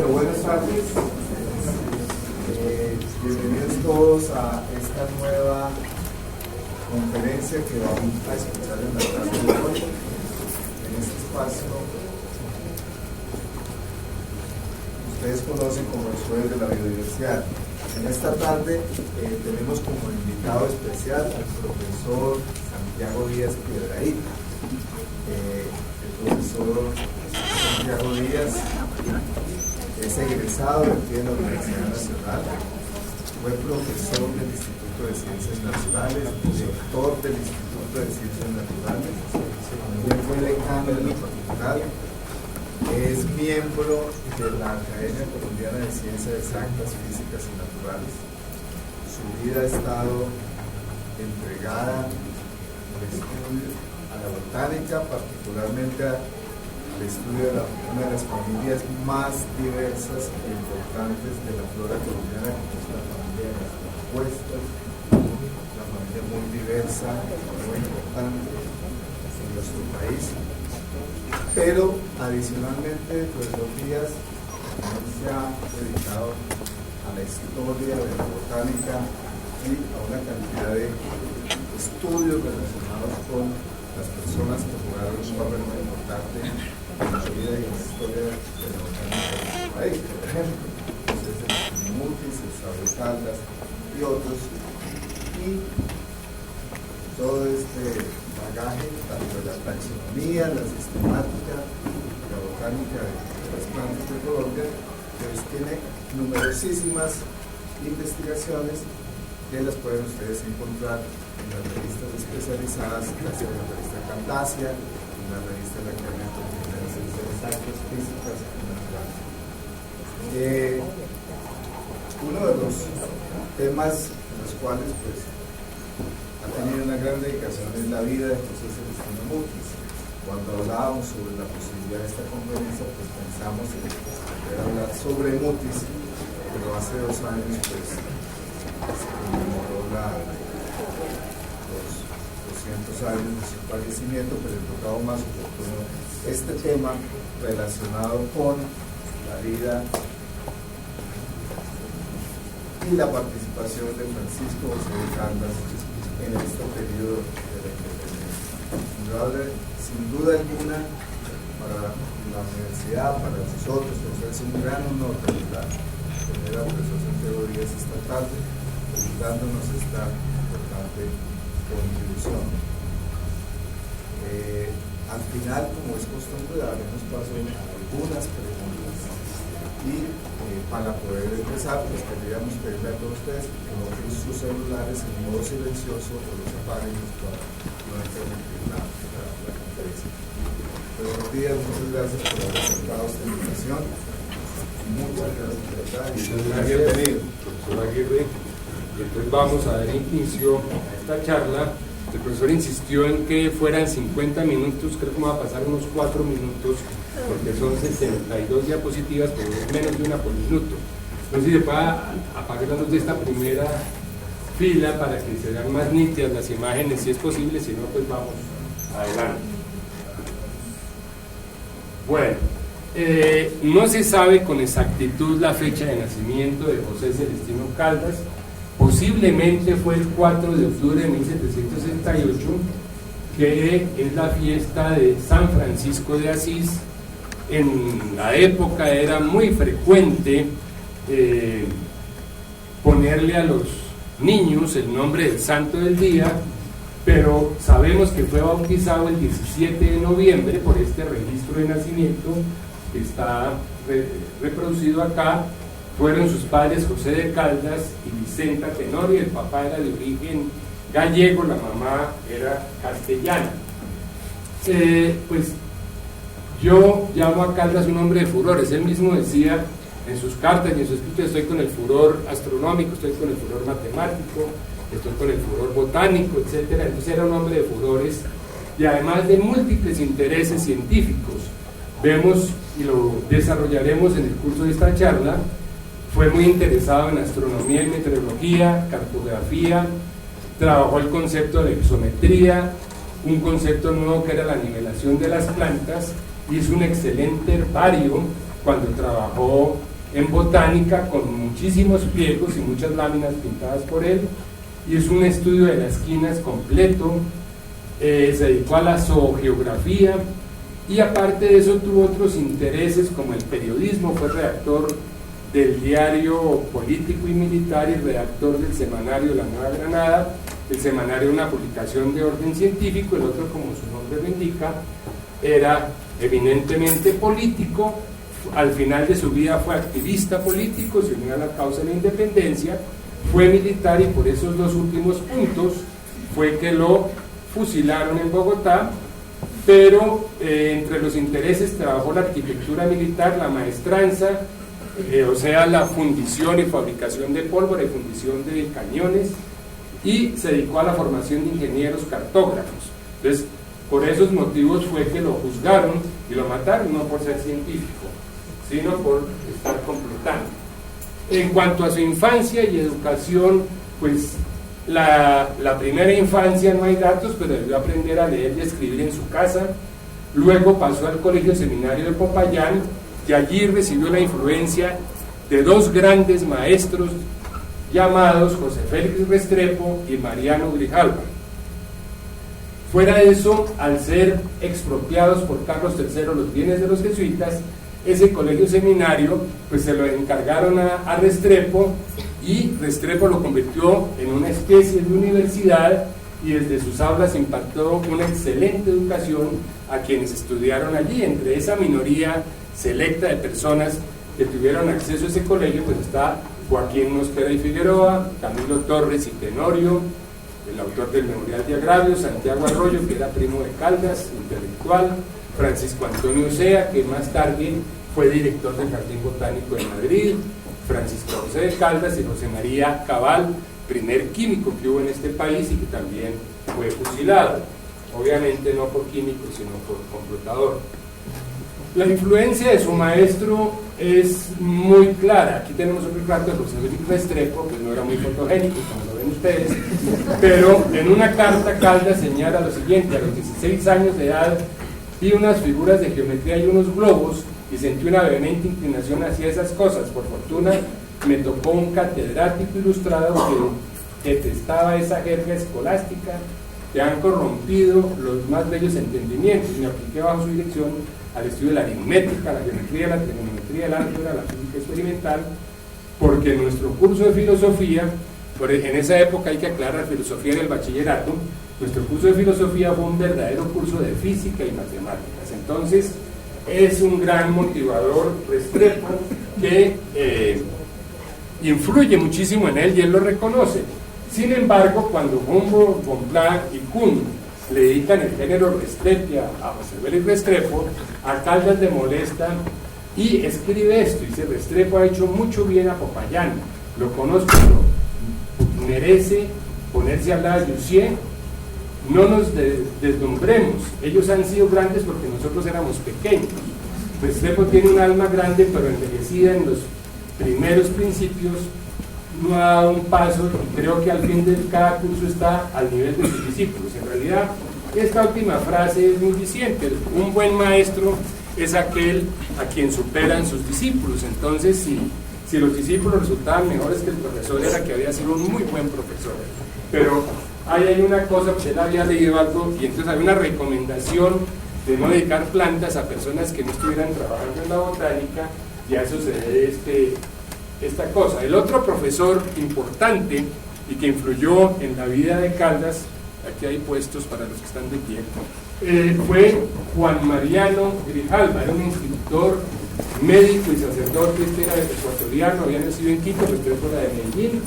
Buenas tardes, bienvenidos todos a esta nueva conferencia que vamos a escuchar en la tarde de hoy, en este espacio. Ustedes conocen como los Jueves de la Biodiversidad. En esta tarde tenemos como invitado especial al profesor Santiago Díaz Piedrahita. El profesor Santiago Díaz es egresado de la Universidad Nacional, fue profesor del Instituto de Ciencias Naturales, director del Instituto de Ciencias Naturales, también fue decano de la facultad, es miembro de la Academia Colombiana de Ciencias Exactas, Físicas y Naturales. Su vida ha estado entregada al estudio, a la botánica, particularmente al estudio de una de las familias más diversas e importantes de la flora colombiana, que es la familia de las compuestas, una familia muy diversa, muy importante en nuestro país. Pero adicionalmente, pues los días se ha dedicado a la historia de la botánica y a una cantidad de estudios relacionados con las personas que jugaron un papel muy importante en la vida y en la historia de la botánica de nuestro país. Por ejemplo, entonces el Mutis, el Saurio Caldas y otros. Y todo este bagaje, tanto de la taxonomía, la sistemática, la botánica de las plantas de Colombia, pues tiene numerosísimas investigaciones que las pueden ustedes encontrar en las revistas especializadas, ya sea en la revista Candacia, en la revista de la Academia Colombiana de Ciencias Exactas, Físicas y Naturales. Uno de los temas en los cuales pues ha tenido una gran dedicación en la vida de José Celestino Mutis. Cuando hablábamos sobre la posibilidad de esta conferencia, pues pensamos en poder hablar sobre Mutis, pero hace 2 años pues se conmemoró los 200 años de su fallecimiento, pero he tocado más oportuno este tema relacionado con la vida y la participación de Francisco José de Caldas en este periodo de la independencia. Sin duda alguna, para la universidad, para nosotros, pues es un gran honor tener al profesor Santiago Díaz esta tarde, dándonos esta importante contribución. Al final, como es costumbre, daremos paso a algunas preguntas y para poder empezar, pues queríamos pedirle a todos ustedes que coloquen sus celulares en modo silencioso o los apaguen para no interrumpir la conferencia. Buenos días, muchas gracias por haber aceptado esta invitación. Muchas gracias, de verdad. Y bienvenido. Profesor Aguirre, entonces vamos a dar inicio a esta charla. El profesor insistió en que fueran 50 minutos, creo que va a pasar unos 4 minutos, porque son 62 diapositivas, pero es menos de una por minuto. Entonces se puede apagar la luz de esta primera fila para que se vean más nítidas las imágenes, si es posible, si no, pues vamos adelante. Bueno, no se sabe con exactitud la fecha de nacimiento de José Celestino Caldas. Posiblemente fue el 4 de octubre de 1768, que es la fiesta de San Francisco de Asís. En la época era muy frecuente ponerle a los niños el nombre del santo del día, pero sabemos que fue bautizado el 17 de noviembre por este registro de nacimiento que está reproducido acá. Fueron sus padres José de Caldas y Vicenta Tenorio. El papá era de origen gallego, la mamá era castellana. Pues yo llamo a Caldas un hombre de furores. Él mismo decía en sus cartas y en su escrito: estoy con el furor astronómico, estoy con el furor matemático, estoy con el furor botánico, etc. Entonces era un hombre de furores y además de múltiples intereses científicos. Vemos, y lo desarrollaremos en el curso de esta charla, fue muy interesado en astronomía y meteorología, cartografía, trabajó el concepto de exometría, un concepto nuevo que era la nivelación de las plantas, hizo un excelente herbario cuando trabajó en botánica con muchísimos pliegos y muchas láminas pintadas por él. Hizo un estudio de las quinas completo, se dedicó a la zoogeografía y aparte de eso tuvo otros intereses como el periodismo, fue redactor del diario Político y Militar y redactor del semanario La Nueva Granada, el semanario una publicación de orden científico, el otro, como su nombre lo indica, era eminentemente político. Al final de su vida fue activista político, se unió a la causa de la independencia, fue militar y por esos dos últimos puntos fue que lo fusilaron en Bogotá, pero entre los intereses trabajó la arquitectura militar, la maestranza, o sea, la fundición y fabricación de pólvora y fundición de cañones, y se dedicó a la formación de ingenieros cartógrafos. Entonces, por esos motivos fue que lo juzgaron y lo mataron, no por ser científico, sino por estar complotando. En cuanto a su infancia y educación, pues la primera infancia no hay datos, pero debió aprender a leer y escribir en su casa. Luego pasó al Colegio Seminario de Popayán y allí recibió la influencia de dos grandes maestros llamados José Félix Restrepo y Mariano Grijalva. Fuera de eso, al ser expropiados por Carlos III los bienes de los jesuitas, ese colegio seminario pues se lo encargaron a Restrepo, y Restrepo lo convirtió en una especie de universidad y desde sus aulas impartió una excelente educación a quienes estudiaron allí. Entre esa minoría selecta de personas que tuvieron acceso a ese colegio pues está Joaquín Mosquera y Figueroa, Camilo Torres y Tenorio, el autor del Memorial de Agravios, Santiago Arroyo, que era primo de Caldas, intelectual, Francisco Antonio Sea, que más tarde fue director del Jardín Botánico de Madrid, Francisco José de Caldas y José María Cabal, primer químico que hubo en este país y que también fue fusilado, obviamente no por químico sino por complotador. La influencia de su maestro es muy clara. Aquí tenemos un retrato de José Félix Restrepo, pues no era muy fotogénico como lo ven ustedes, pero en una carta Caldas señala lo siguiente: a los 16 años de edad vi unas figuras de geometría y unos globos y sentí una vehemente inclinación hacia esas cosas. Por fortuna me tocó un catedrático ilustrado que detestaba esa jerga escolástica que han corrompido los más bellos entendimientos, y me apliqué bajo su dirección al estudio de la aritmética, la geometría, la trigonometría, el álgebra, la física experimental, porque en nuestro curso de filosofía, en esa época hay que aclarar, filosofía en el bachillerato, nuestro curso de filosofía fue un verdadero curso de física y matemáticas. Entonces es un gran motivador Restrepo que influye muchísimo en él y él lo reconoce. Sin embargo, cuando Humboldt, Bonpland y Kuhn le dedican el género Restrepia a José Félix Restrepo, a Caldas le molesta y escribe esto, dice: Restrepo ha hecho mucho bien a Popayán, lo conozco, pero merece ponerse a hablar de Jussieu. No nos deslumbremos, ellos han sido grandes porque nosotros éramos pequeños. Restrepo tiene un alma grande pero envejecida en los primeros principios, no ha dado un paso y creo que al fin de cada curso está al nivel de sus discípulos. En realidad, esta última frase es muy diciente: un buen maestro es aquel a quien superan sus discípulos. Entonces, si los discípulos resultaban mejores que el profesor, era que había sido un muy buen profesor. Pero ahí hay una cosa, pues él había leído algo y entonces hay una recomendación de no dedicar plantas a personas que no estuvieran trabajando en la botánica, y a eso se debe esta cosa. El otro profesor importante y que influyó en la vida de Caldas, aquí hay puestos para los que están de pie, fue Juan Mariano Grijalva. Era un instructor, médico y sacerdote, era ecuatoriano, había nacido en Quito, pero era de Medellín.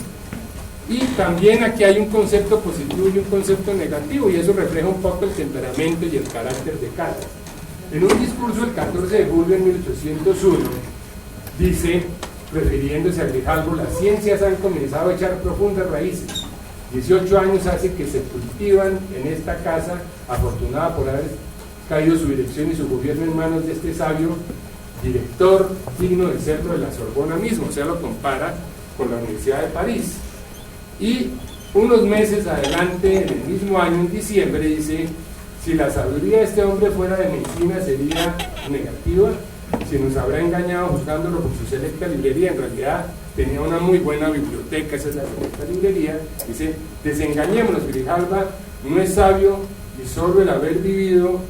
Y también aquí hay un concepto positivo y un concepto negativo, y eso refleja un poco el temperamento y el carácter de Caldas. En un discurso el 14 de julio de 1801 dice, refiriéndose a Grijalvo: las ciencias han comenzado a echar profundas raíces. 18 años hace que se cultivan en esta casa, afortunada por haber caído su dirección y su gobierno en manos de este sabio director, digno de serlo de la Sorbona mismo. O sea, lo compara con la Universidad de París. Y unos meses adelante, en el mismo año, en diciembre, dice: si la sabiduría de este hombre fuera de medicina, sería negativa, si nos habrá engañado juzgándolo por su selecta librería, en realidad tenía una muy buena biblioteca, esa es la selecta librería. Dice, desengañémonos, Grijalva no es sabio y solo el haber vivido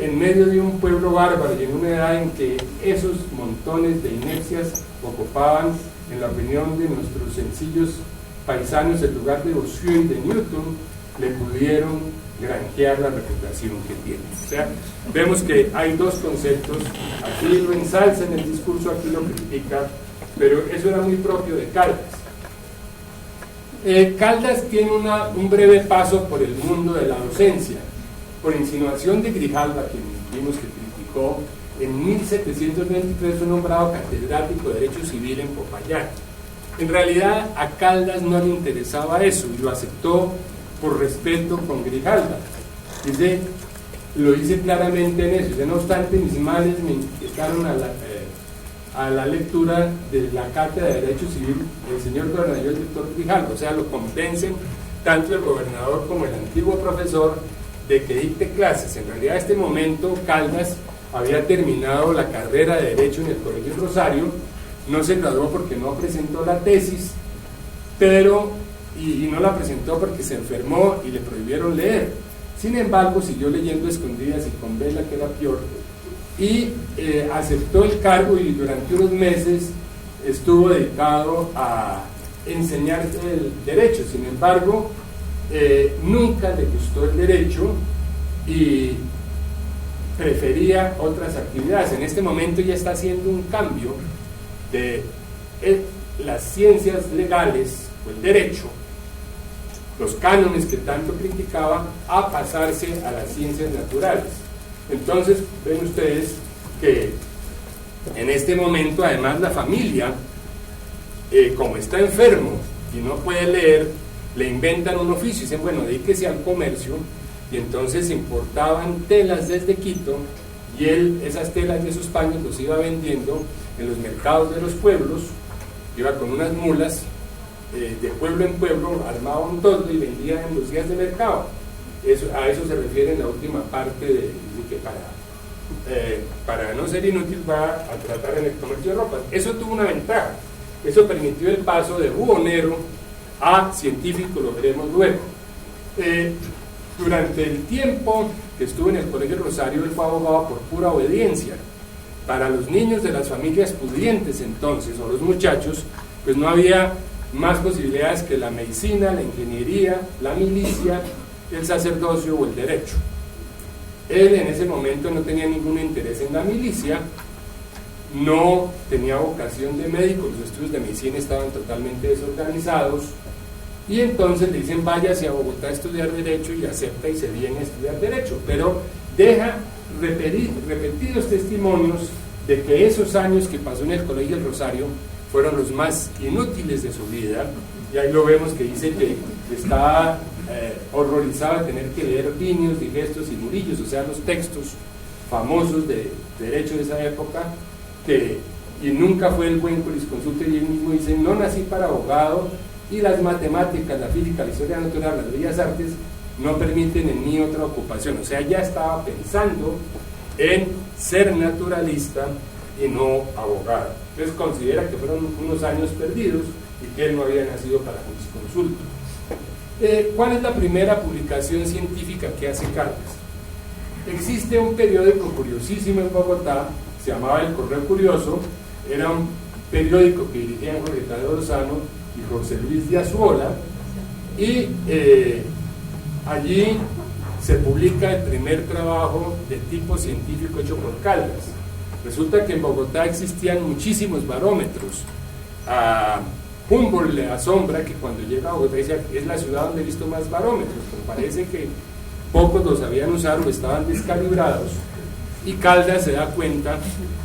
en medio de un pueblo bárbaro y en una edad en que esos montones de inercias ocupaban, en la opinión de nuestros sencillos paisanos, el lugar de Bossuet y de Newton, le pudieron granjear la reputación que tiene. O sea, vemos que hay dos conceptos, aquí lo ensalza en el discurso, aquí lo critica, pero eso era muy propio de Caldas. Caldas tiene un breve paso por el mundo de la docencia, por insinuación de Grijalva, quien vimos que criticó. En 1723 fue nombrado catedrático de Derecho Civil en Popayán. En realidad a Caldas no le interesaba eso y lo aceptó por respeto con Grijalva. Dice, lo dice claramente en eso. Dice, no obstante, mis males me inquietaron a la lectura de la Cátedra de Derecho Civil del señor gobernador y doctor Grijalva. O sea, lo convencen tanto el gobernador como el antiguo profesor de que dicte clases. En realidad, a este momento, Caldas había terminado la carrera de Derecho en el Colegio Rosario, no se graduó porque no presentó la tesis, pero, y no la presentó porque se enfermó y le prohibieron leer. Sin embargo, siguió leyendo escondidas y con vela, que era peor, y aceptó el cargo y durante unos meses estuvo dedicado a enseñar el derecho. Sin embargo, nunca le gustó el derecho y prefería otras actividades. En este momento ya está haciendo un cambio de las ciencias legales o el derecho, los cánones que tanto criticaba, a pasarse a las ciencias naturales. Entonces ven ustedes que en este momento además la familia, como está enfermo y no puede leer, le inventan un oficio y dicen, bueno, dedíquese al comercio. Y entonces importaban telas desde Quito y él esas telas de esos paños los iba vendiendo en los mercados de los pueblos, iba con unas mulas de pueblo en pueblo, armaba un toldo y vendía en los días de mercado. A eso se refiere en la última parte de que para no ser inútil va a tratar en el comercio de ropas. Eso tuvo una ventaja, eso permitió el paso de bubonero a científico, lo veremos luego. Durante el tiempo que estuvo en el Colegio Rosario, él fue abogado por pura obediencia. Para los niños de las familias pudientes entonces, o los muchachos, pues no había más posibilidades que la medicina, la ingeniería, la milicia, el sacerdocio o el derecho. Él en ese momento no tenía ningún interés en la milicia, no tenía vocación de médico, los estudios de medicina estaban totalmente desorganizados, y entonces le dicen váyase a Bogotá a estudiar Derecho, y acepta y se viene a estudiar Derecho, pero deja repetidos testimonios de que esos años que pasó en el Colegio del Rosario fueron los más inútiles de su vida, y ahí lo vemos que dice que estaba horrorizado de tener que leer Vinios, Digestos y Murillos, o sea, los textos famosos de Derecho de esa época, y nunca fue el buen jurisconsulto, y él mismo dice, no nací para abogado, y las matemáticas, la física, la historia natural, las bellas artes no permiten en mí otra ocupación. O sea, ya estaba pensando en ser naturalista y no abogado. Entonces considera que fueron unos años perdidos y que él no había nacido para jurisconsulto. ¿Cuál es la primera publicación científica que hace Caldas? Existe un periódico curiosísimo en Bogotá, se llamaba El Correo Curioso, era un periódico que dirigían Jorge Tadeo Lozano y José Luis de Azuola, y allí se publica el primer trabajo de tipo científico hecho por Caldas. Resulta que en Bogotá existían muchísimos barómetros. A Humboldt le asombra que cuando llega a Bogotá dice, es la ciudad donde he visto más barómetros, pero parece que pocos los sabían usar o estaban descalibrados, y Caldas se da cuenta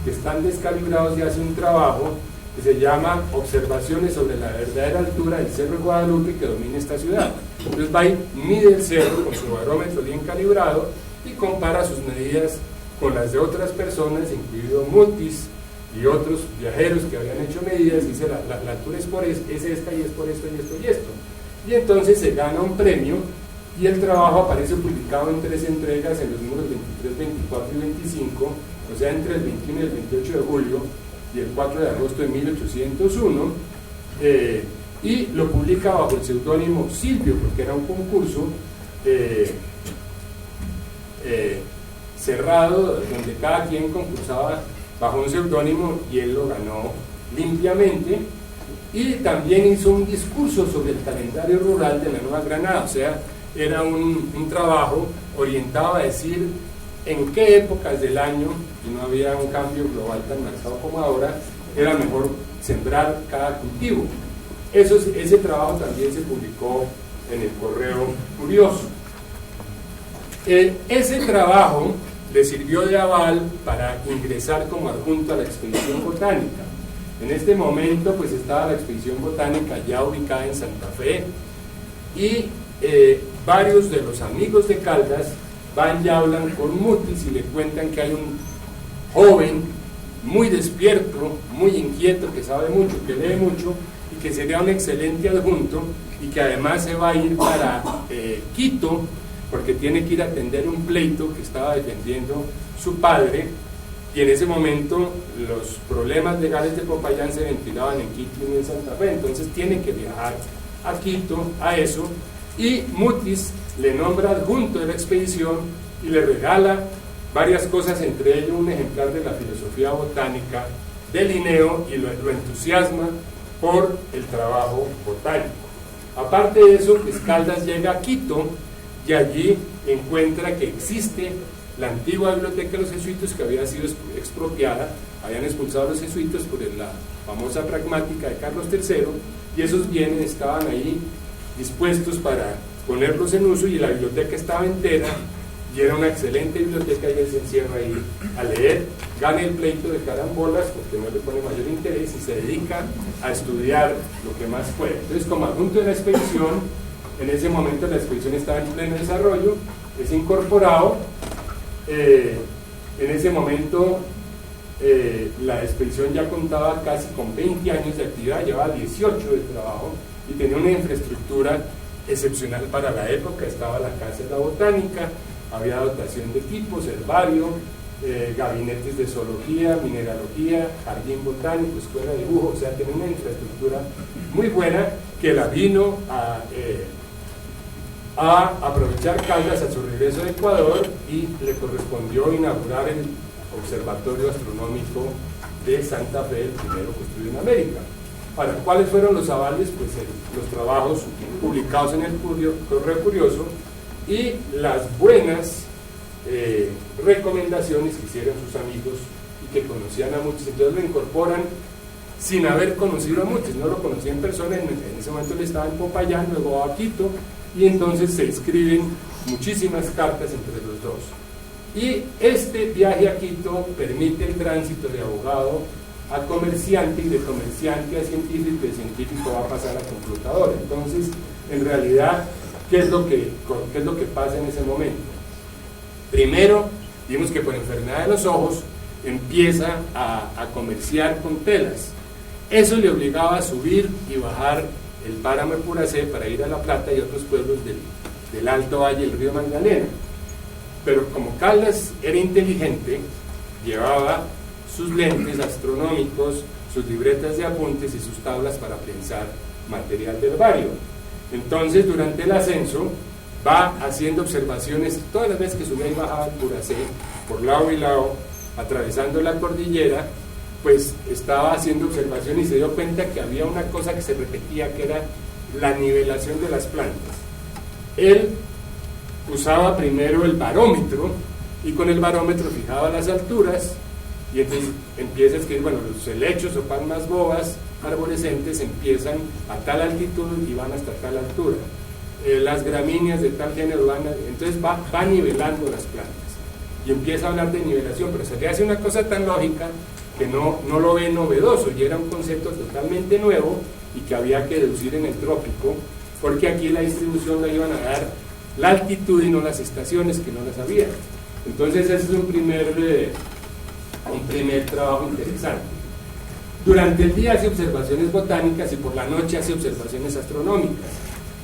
que están descalibrados y hace un trabajo que se llama Observaciones sobre la verdadera altura del Cerro de Guadalupe que domina esta ciudad. Entonces va y mide el cerro con su barómetro bien calibrado y compara sus medidas con las de otras personas, incluido Mutis y otros viajeros que habían hecho medidas, y dice la altura es esta y es por esto y esto y esto. Y entonces se gana un premio y el trabajo aparece publicado en 3 entregas, en los números 23, 24 y 25, o sea, entre el 21 y el 28 de julio y el 4 de agosto de 1801, y lo publica bajo el seudónimo Silvio, porque era un concurso cerrado, donde cada quien concursaba bajo un seudónimo y él lo ganó limpiamente. Y también hizo un discurso sobre el calendario rural de la Nueva Granada, o sea, era un trabajo orientado a decir en qué épocas del año, y no había un cambio global tan marcado como ahora, era mejor sembrar cada cultivo. Ese trabajo también se publicó en el Correo Curioso. Ese trabajo le sirvió de aval para ingresar como adjunto a la expedición botánica. En este momento pues estaba la expedición botánica ya ubicada en Santa Fe, y varios de los amigos de Caldas van y hablan con Mutis y le cuentan que hay un joven muy despierto, muy inquieto, que sabe mucho, que lee mucho y que sería un excelente adjunto, y que además se va a ir para Quito porque tiene que ir a atender un pleito que estaba defendiendo su padre, y en ese momento los problemas legales de Popayán se ventilaban en Quito y en Santa Fe, entonces tiene que viajar a Quito a eso, y Mutis le nombra adjunto de la expedición y le regala varias cosas, entre ellos un ejemplar de la filosofía botánica de Linneo, y lo entusiasma por el trabajo botánico. Aparte de eso, pues Caldas llega a Quito y allí encuentra que existe la antigua biblioteca de los jesuitas, que había sido expropiada, habían expulsado a los jesuitas por la famosa pragmática de Carlos III, y esos bienes estaban ahí dispuestos para ponerlos en uso, y la biblioteca estaba entera, y era una excelente biblioteca, y él se encierra ahí a leer, gana el pleito de carambolas porque no le pone mayor interés y se dedica a estudiar lo que más puede. Entonces, como adjunto de la expedición, en ese momento la expedición estaba en pleno desarrollo, es incorporado. En ese momento la expedición ya contaba casi con 20 años de actividad, llevaba 18 de trabajo y tenía una infraestructura excepcional para la época. Estaba la Casa de la Botánica, había dotación de equipos, herbario, gabinetes de zoología, mineralogía, jardín botánico, escuela de dibujo, o sea, tenía una infraestructura muy buena que la vino a aprovechar Caldas a su regreso de Ecuador, y le correspondió inaugurar el Observatorio Astronómico de Santa Fe, el primero construido en América. Ahora, ¿cuáles fueron los avales? Pues los trabajos publicados en el Correo Curioso y las buenas recomendaciones que hicieron sus amigos y que conocían a Mutis. Entonces lo incorporan sin haber conocido a Mutis, no lo conocía en persona, en ese momento él estaba en Popayán, luego a Quito, y entonces se escriben muchísimas cartas entre los dos. Y este viaje a Quito permite el tránsito de abogado a comerciante, y de comerciante a científico, y de científico va a pasar a computador. Entonces, en realidad, ¿qué es lo que pasa en ese momento? Primero, vimos que por enfermedad de los ojos empieza a comerciar con telas. Eso le obligaba a subir y bajar el páramo de Puracé para ir a La Plata y otros pueblos del Alto Valle del río Magdalena. Pero como Caldas era inteligente, llevaba sus lentes astronómicos, sus libretas de apuntes y sus tablas para pensar material de herbario. Entonces, durante el ascenso, va haciendo observaciones todas las veces que subía y bajaba el Puracé, por lado y lado, atravesando la cordillera, pues estaba haciendo observaciones y se dio cuenta que había una cosa que se repetía, que era la nivelación de las plantas. Él usaba primero el barómetro, y con el barómetro fijaba las alturas, y entonces empieza a escribir, bueno, los helechos o palmas bobas arborescentes empiezan a tal altitud y van hasta tal altura, las gramíneas de tal género van entonces va nivelando las plantas, y empieza a hablar de nivelación, pero se le hace una cosa tan lógica que no lo ve novedoso, y era un concepto totalmente nuevo y que había que deducir en el trópico, porque aquí la distribución la iban a dar la altitud y no las estaciones, que no las había. Entonces ese es un primer trabajo interesante. Durante el día hace observaciones botánicas y por la noche hace observaciones astronómicas.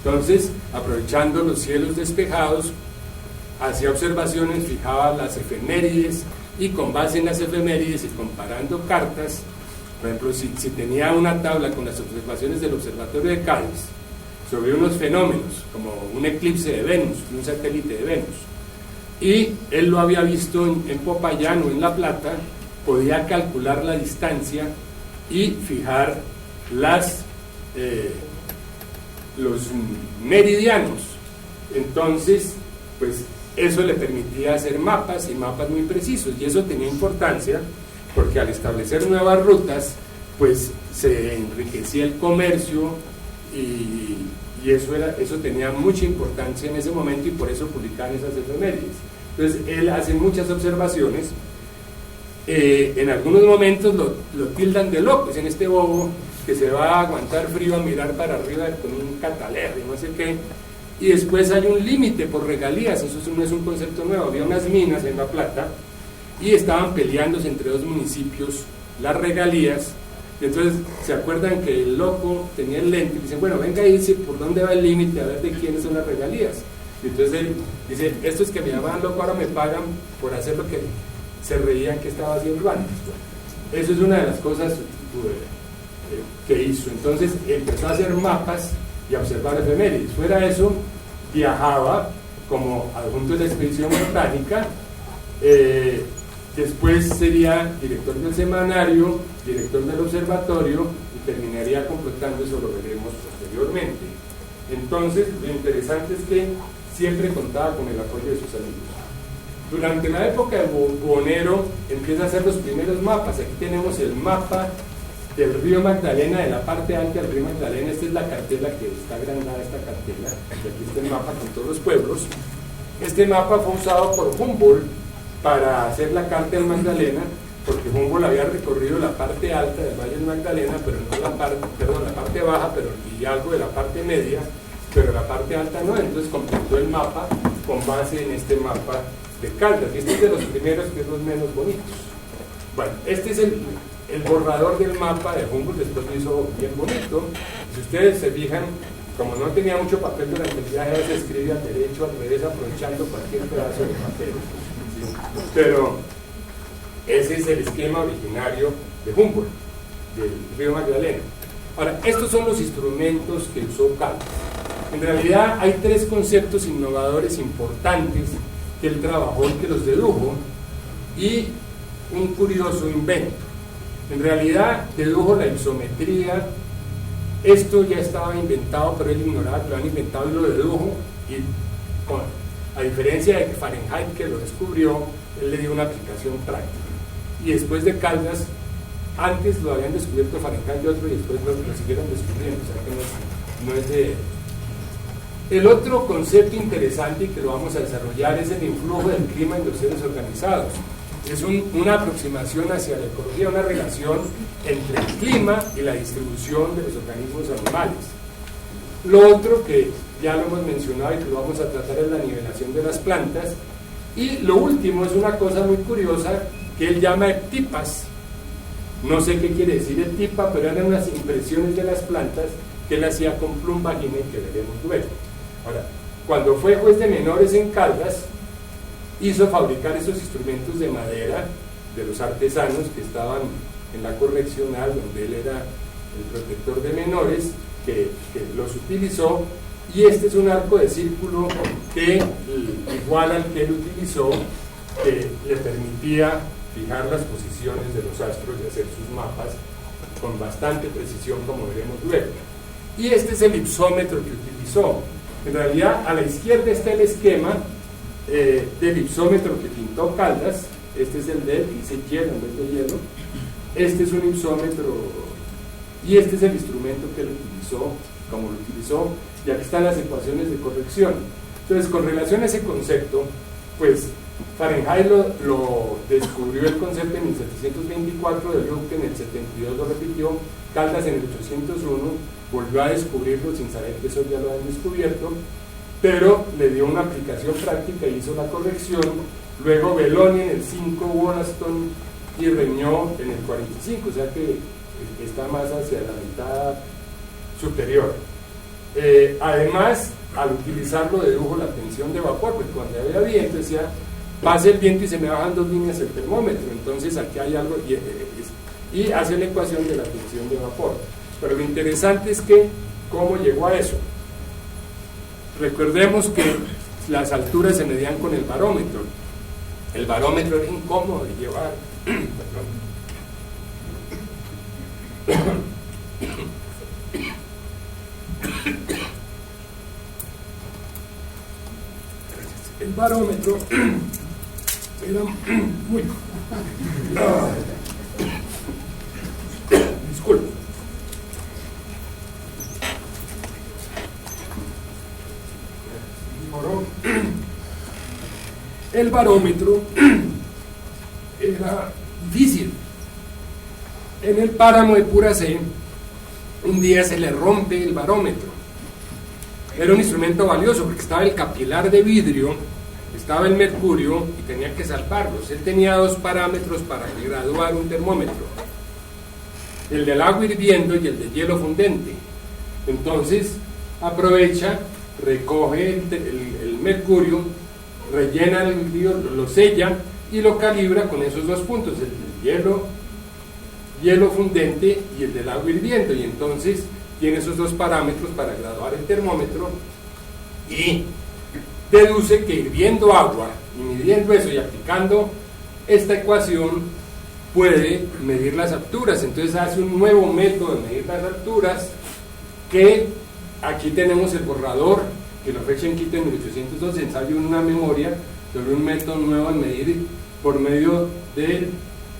Entonces, aprovechando los cielos despejados, hacía observaciones, fijaba las efemérides, y con base en las efemérides y comparando cartas, por ejemplo, si tenía una tabla con las observaciones del Observatorio de Cádiz sobre unos fenómenos, como un eclipse de Venus, un satélite de Venus, y él lo había visto en Popayán o en La Plata, podía calcular la distancia y fijar los meridianos. Entonces, pues eso le permitía hacer mapas, y mapas muy precisos, y eso tenía importancia porque al establecer nuevas rutas pues se enriquecía el comercio, y eso tenía mucha importancia en ese momento, y por eso publicaban esas efemérides. Entonces él hace muchas observaciones, en algunos momentos lo tildan de loco, es en este bobo que se va a aguantar frío a mirar para arriba con un cataler y no sé qué, y después hay un límite por regalías. Eso no es un concepto nuevo. Había unas minas en La Plata y estaban peleándose entre dos municipios las regalías, y entonces se acuerdan que el loco tenía el lente y dicen, bueno, venga y dice por dónde va el límite, a ver de quiénes son las regalías. Y entonces él dice, estos que me llamaban loco ahora me pagan por hacer lo que se reían que estaba haciendo antes. Eso es una de las cosas que hizo. Entonces empezó a hacer mapas y a observar efemérides. Fuera de eso, viajaba como adjunto de la expedición botánica, después sería director del semanario, director del observatorio, y terminaría completando, eso lo veremos posteriormente. Entonces, lo interesante es que siempre contaba con el apoyo de sus amigos. Durante la época de Bonero empieza a hacer los primeros mapas. Aquí tenemos el mapa del río Magdalena, de la parte alta del río Magdalena. Esta es la cartela, que está agrandada esta cartela, y aquí está el mapa con todos los pueblos. Este mapa fue usado por Humboldt para hacer la carta del Magdalena, porque Humboldt había recorrido la parte alta del Valle del Magdalena, pero no la parte baja, y algo de la parte media, pero la parte alta no. Entonces completó el mapa con base en este mapa de Caldas, y este es de los primeros, que es los menos bonitos. Bueno, este es el borrador del mapa de Humboldt, después lo hizo bien bonito. Si ustedes se fijan, como no tenía mucho papel durante el viaje, se escribe al derecho, al revés, aprovechando cualquier pedazo de papel, ¿sí? Pero ese es el esquema originario de Humboldt, del río Magdalena. Ahora, estos son los instrumentos que usó Caldas. En realidad hay tres conceptos innovadores importantes que él trabajó y que los dedujo, y un curioso invento. En realidad dedujo la isometría. Esto ya estaba inventado, pero él ignoraba que lo habían inventado, y lo dedujo, y a diferencia de Fahrenheit, que lo descubrió, él le dio una aplicación práctica. Y después de Caldas, antes lo habían descubierto Fahrenheit y otro, y después lo siguieron descubriendo, o sea que no es de él. El otro concepto interesante, y que lo vamos a desarrollar, es el influjo del clima en los seres organizados. Es una aproximación hacia la ecología, una relación entre el clima y la distribución de los organismos animales. Lo otro, que ya lo hemos mencionado y que lo vamos a tratar, es la nivelación de las plantas. Y lo último es una cosa muy curiosa que él llama ectipas. No sé qué quiere decir ectipa, pero eran unas impresiones de las plantas que él hacía con plumbagine, que veremos luego. Ahora, cuando fue juez de menores en Caldas, hizo fabricar esos instrumentos de madera de los artesanos que estaban en la correccional, donde él era el protector de menores, que los utilizó, y este es un arco de círculo que igual al que él utilizó, que le permitía fijar las posiciones de los astros y hacer sus mapas con bastante precisión, como veremos luego. Y este es el ipsómetro que utilizó. En realidad, a la izquierda está el esquema del ipsómetro que pintó Caldas. Este es el de él, que dice hielo en vez de hielo. Este es un ipsómetro, y este es el instrumento que él utilizó, como lo utilizó, y aquí están las ecuaciones de corrección. Entonces, con relación a ese concepto, pues Fahrenheit lo descubrió el concepto en 1724, de Röntgen en el 72 lo repitió, Caldas en el 801 volvió a descubrirlo sin saber que eso ya lo habían descubierto, pero le dio una aplicación práctica y hizo la corrección. Luego Belloni en el 5, Wollaston y Regnault en el 45, o sea que está más hacia la mitad superior. Además, al utilizarlo dedujo la tensión de vapor, porque cuando había viento decía pasa el viento y se me bajan 2 líneas el termómetro, entonces aquí hay algo, y hace la ecuación de la tensión de vapor. Pero lo interesante es que, ¿cómo llegó a eso? Recordemos que las alturas se medían con el barómetro. El barómetro era incómodo de llevar. El barómetro era muy... Disculpe. El barómetro era difícil. En el páramo de Puracé, un día se le rompe el barómetro. Era un instrumento valioso porque estaba el capilar de vidrio, estaba el mercurio y tenía que salvarlos. Él tenía 2 parámetros para graduar un termómetro: el del agua hirviendo y el del hielo fundente. Entonces aprovecha, recoge el mercurio, rellena el vidrio, lo sella y lo calibra con esos 2 puntos, el del hielo fundente y el del agua hirviendo, y entonces tiene esos 2 parámetros para graduar el termómetro, y deduce que hirviendo agua y midiendo eso y aplicando esta ecuación puede medir las alturas. Entonces hace un nuevo método de medir las alturas, que aquí tenemos el borrador que lo fecha en Quito en 1812, ensayo en una memoria sobre un método nuevo de medir por medio del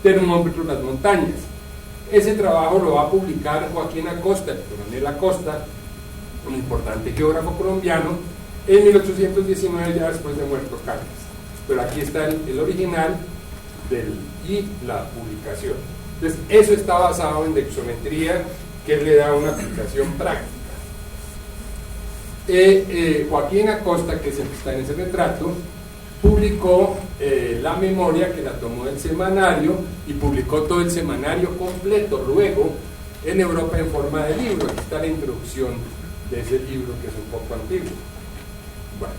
termómetro las montañas. Ese trabajo lo va a publicar Joaquín Acosta, el coronel Acosta, un importante geógrafo colombiano, en 1819, ya después de muerto Caldas. Pero aquí está el original y la publicación. Entonces, eso está basado en dexometría, que le da una aplicación práctica. Joaquín Acosta, que es el que está en ese retrato, publicó la memoria que la tomó del semanario y publicó todo el semanario completo luego en Europa en forma de libro. Aquí está la introducción de ese libro, que es un poco antiguo. Bueno,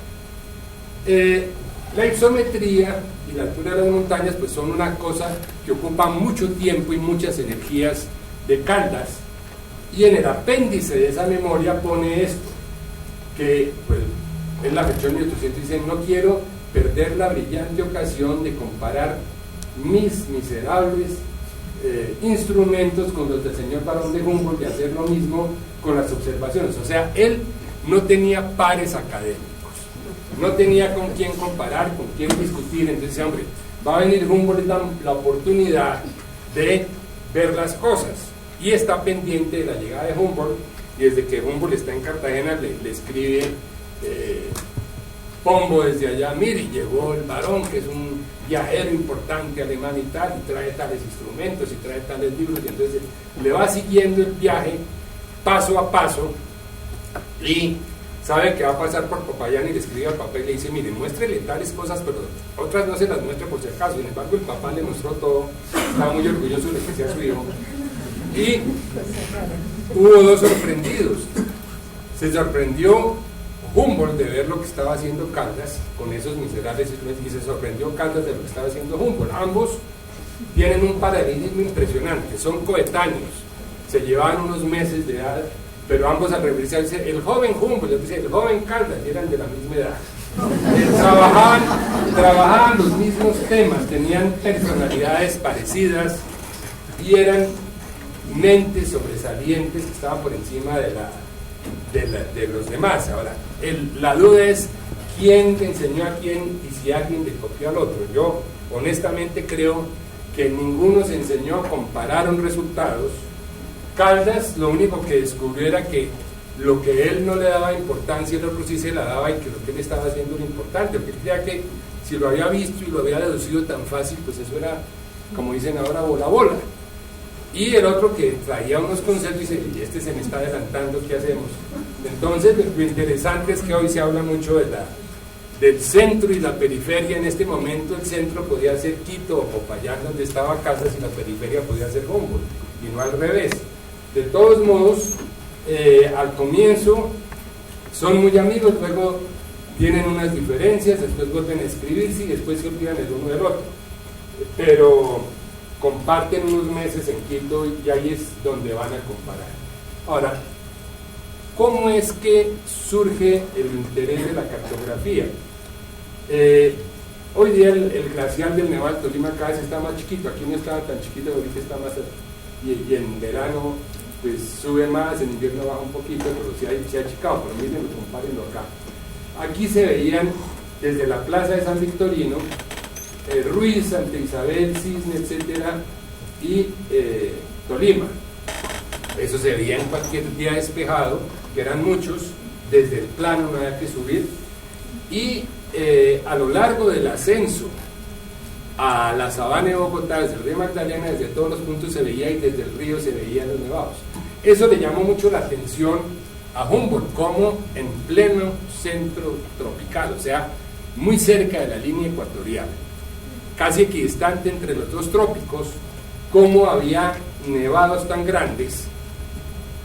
la isometría y la altura de las montañas pues son una cosa que ocupa mucho tiempo y muchas energías de Caldas, y en el apéndice de esa memoria pone esto, que pues, es la fecha de 1800, dice: no quiero perder la brillante ocasión de comparar mis miserables instrumentos con los del señor Barón de Humboldt, y hacer lo mismo con las observaciones. O sea, él no tenía pares académicos, no tenía con quién comparar, con quién discutir. Entonces, hombre, va a venir Humboldt, la oportunidad de ver las cosas, y está pendiente de la llegada de Humboldt, y desde que Humboldt está en Cartagena le escribe Pombo desde allá: mire, llegó el Barón, que es un viajero importante alemán y tal, y trae tales instrumentos y trae tales libros, y entonces le va siguiendo el viaje paso a paso, y sabe que va a pasar por Popayán, y le escribe al papá y le dice: mire, muéstrele tales cosas, pero otras no se las muestre por si acaso. Sin embargo, el papá le mostró todo, estaba muy orgulloso de lo que hacía su hijo, y hubo 2 sorprendidos. Se sorprendió Humboldt de ver lo que estaba haciendo Caldas con esos miserables instrumentos, y se sorprendió Caldas de lo que estaba haciendo Humboldt. Ambos tienen un paralelismo impresionante, son coetáneos, se llevaban unos meses de edad, pero ambos al referirse dice el joven Humboldt, dice el joven Caldas, y eran de la misma edad. Trabajaban los mismos temas, tenían personalidades parecidas y eran mentes sobresalientes que estaban por encima de los demás. Ahora, la duda es quién le enseñó a quién y si alguien le copió al otro. Yo honestamente creo que ninguno se enseñó, compararon resultados. Caldas lo único que descubrió era que lo que él no le daba importancia, el otro sí se la daba, y que lo que él estaba haciendo era importante, porque él creía que si lo había visto y lo había deducido tan fácil, pues eso era, como dicen ahora, bola. Y el otro que traía unos conceptos dice: y este se me está adelantando, ¿qué hacemos? Entonces, lo interesante es que hoy se habla mucho del centro y la periferia. En este momento el centro podía ser Quito o Popayán, donde estaba Caldas, y la periferia podía ser Humboldt, y no al revés. De todos modos, al comienzo son muy amigos, luego tienen unas diferencias, después vuelven a escribirse y después se olvidan el uno del otro, pero comparten unos meses en Quito y ahí es donde van a comparar. Ahora, ¿cómo es que surge el interés de la cartografía? Hoy día el glaciar del Nevado del Tolima cada vez está más chiquito, aquí no estaba tan chiquito, ahorita está más, y en verano pues sube más, en invierno baja un poquito, pero se ha achicado, pero miren, compárenlo acá. Aquí se veían desde la plaza de San Victorino, Ruiz, Santa Isabel, Cisne, etcétera, y Tolima. Eso se veía en cualquier día despejado, que eran muchos, desde el plano no había que subir, y a lo largo del ascenso a la sabana de Bogotá, desde el río Magdalena, desde todos los puntos se veía y desde el río se veían los nevados. Eso le llamó mucho la atención a Humboldt, como en pleno centro tropical, o sea, muy cerca de la línea ecuatorial, casi equidistante entre los dos trópicos, cómo había nevados tan grandes.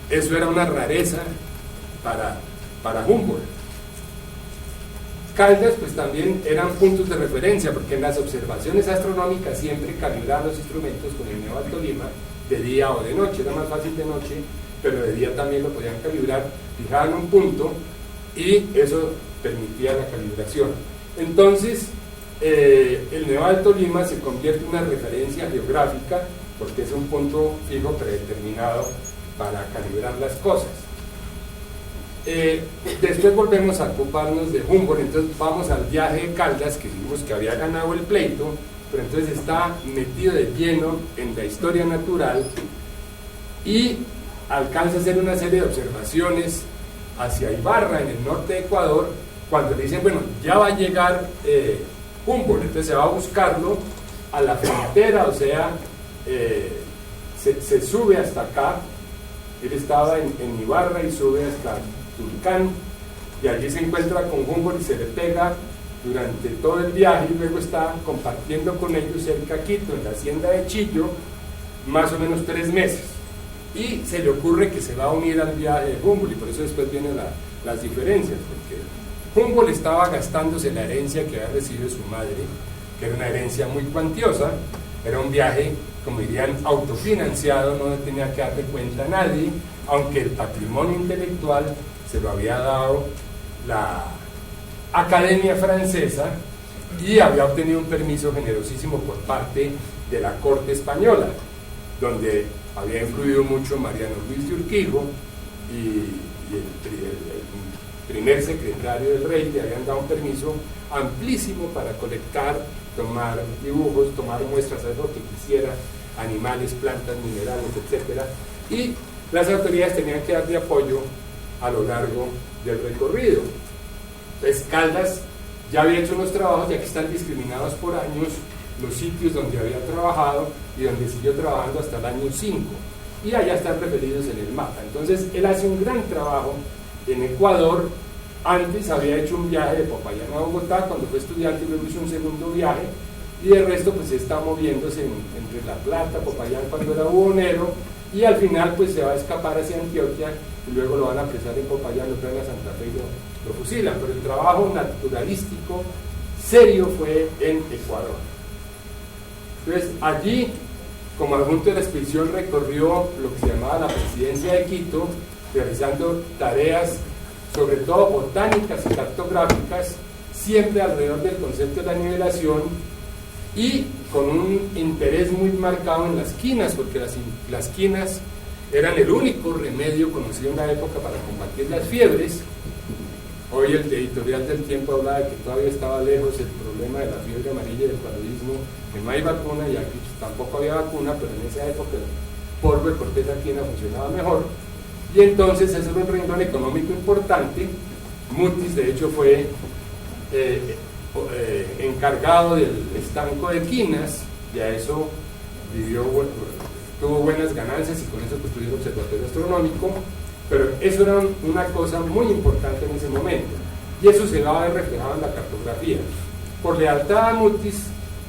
Eso era una rareza para Humboldt. Caldas pues también eran puntos de referencia, porque en las observaciones astronómicas siempre calibraban los instrumentos con el Nevado del Tolima de día o de noche, era más fácil de noche, pero de día también lo podían calibrar, fijaban un punto y eso permitía la calibración. Entonces el Nevado del Tolima se convierte en una referencia geográfica porque es un punto fijo predeterminado para calibrar las cosas. Después volvemos a ocuparnos de Humboldt, entonces vamos al viaje de Caldas, que vimos que había ganado el pleito, pero entonces está metido de lleno en la historia natural y alcanza a hacer una serie de observaciones hacia Ibarra, en el norte de Ecuador, cuando le dicen, bueno, ya va a llegar Humboldt, entonces se va a buscarlo a la frontera, o sea, se sube hasta acá. Él estaba en Ibarra y sube hasta Tulcán, y allí se encuentra con Humboldt y se le pega durante todo el viaje, y luego está compartiendo con ellos cerca a Quito, en la hacienda de Chillo, más o menos 3 meses, y se le ocurre que se va a unir al viaje de Humboldt, y por eso después vienen las diferencias, porque Humboldt estaba gastándose la herencia que había recibido de su madre, que era una herencia muy cuantiosa, era un viaje, como dirían, autofinanciado, no tenía que darle cuenta a nadie, aunque el patrimonio intelectual se lo había dado la Academia Francesa y había obtenido un permiso generosísimo por parte de la corte española, donde había influido mucho Mariano Luis de Urquijo y el primer secretario del rey. Le habían dado un permiso amplísimo para colectar, tomar dibujos, tomar muestras de lo que quisiera, animales, plantas, minerales, etc. Y las autoridades tenían que darle apoyo a lo largo del recorrido. Entonces Caldas ya había hecho unos trabajos, ya que están discriminados por años los sitios donde había trabajado y donde siguió trabajando hasta el año 5, y allá están referidos en el mapa. Entonces él hace un gran trabajo en Ecuador. Antes había hecho un viaje de Popayán a Bogotá cuando fue estudiante, y luego hizo un segundo viaje, y el resto pues está moviéndose entre La Plata, Popayán cuando era bubonero, y al final pues se va a escapar hacia Antioquia y luego lo van a apresar en Popayán, lo traen a Santa Fe y lo fusilan. Pero el trabajo naturalístico serio fue en Ecuador. Entonces allí, como adjunto de la expedición, recorrió lo que se llamaba la presidencia de Quito, realizando tareas sobre todo botánicas y cartográficas, siempre alrededor del concepto de la nivelación y con un interés muy marcado en las quinas, porque las quinas eran el único remedio conocido en la época para combatir las fiebres. Hoy el editorial del Tiempo hablaba de que todavía estaba lejos el problema de la fiebre amarilla y del paludismo, que no hay vacuna, y aquí tampoco había vacuna, pero en esa época el polvo de corteza quina funcionaba mejor. Y entonces ese era un renglón económico importante. Mutis de hecho fue encargado del estanco de quinas, y a eso tuvo buenas ganancias, y con eso construyó el observatorio astronómico. Pero eso era una cosa muy importante en ese momento, y eso se va a ver reflejado en la cartografía. Por lealtad a Mutis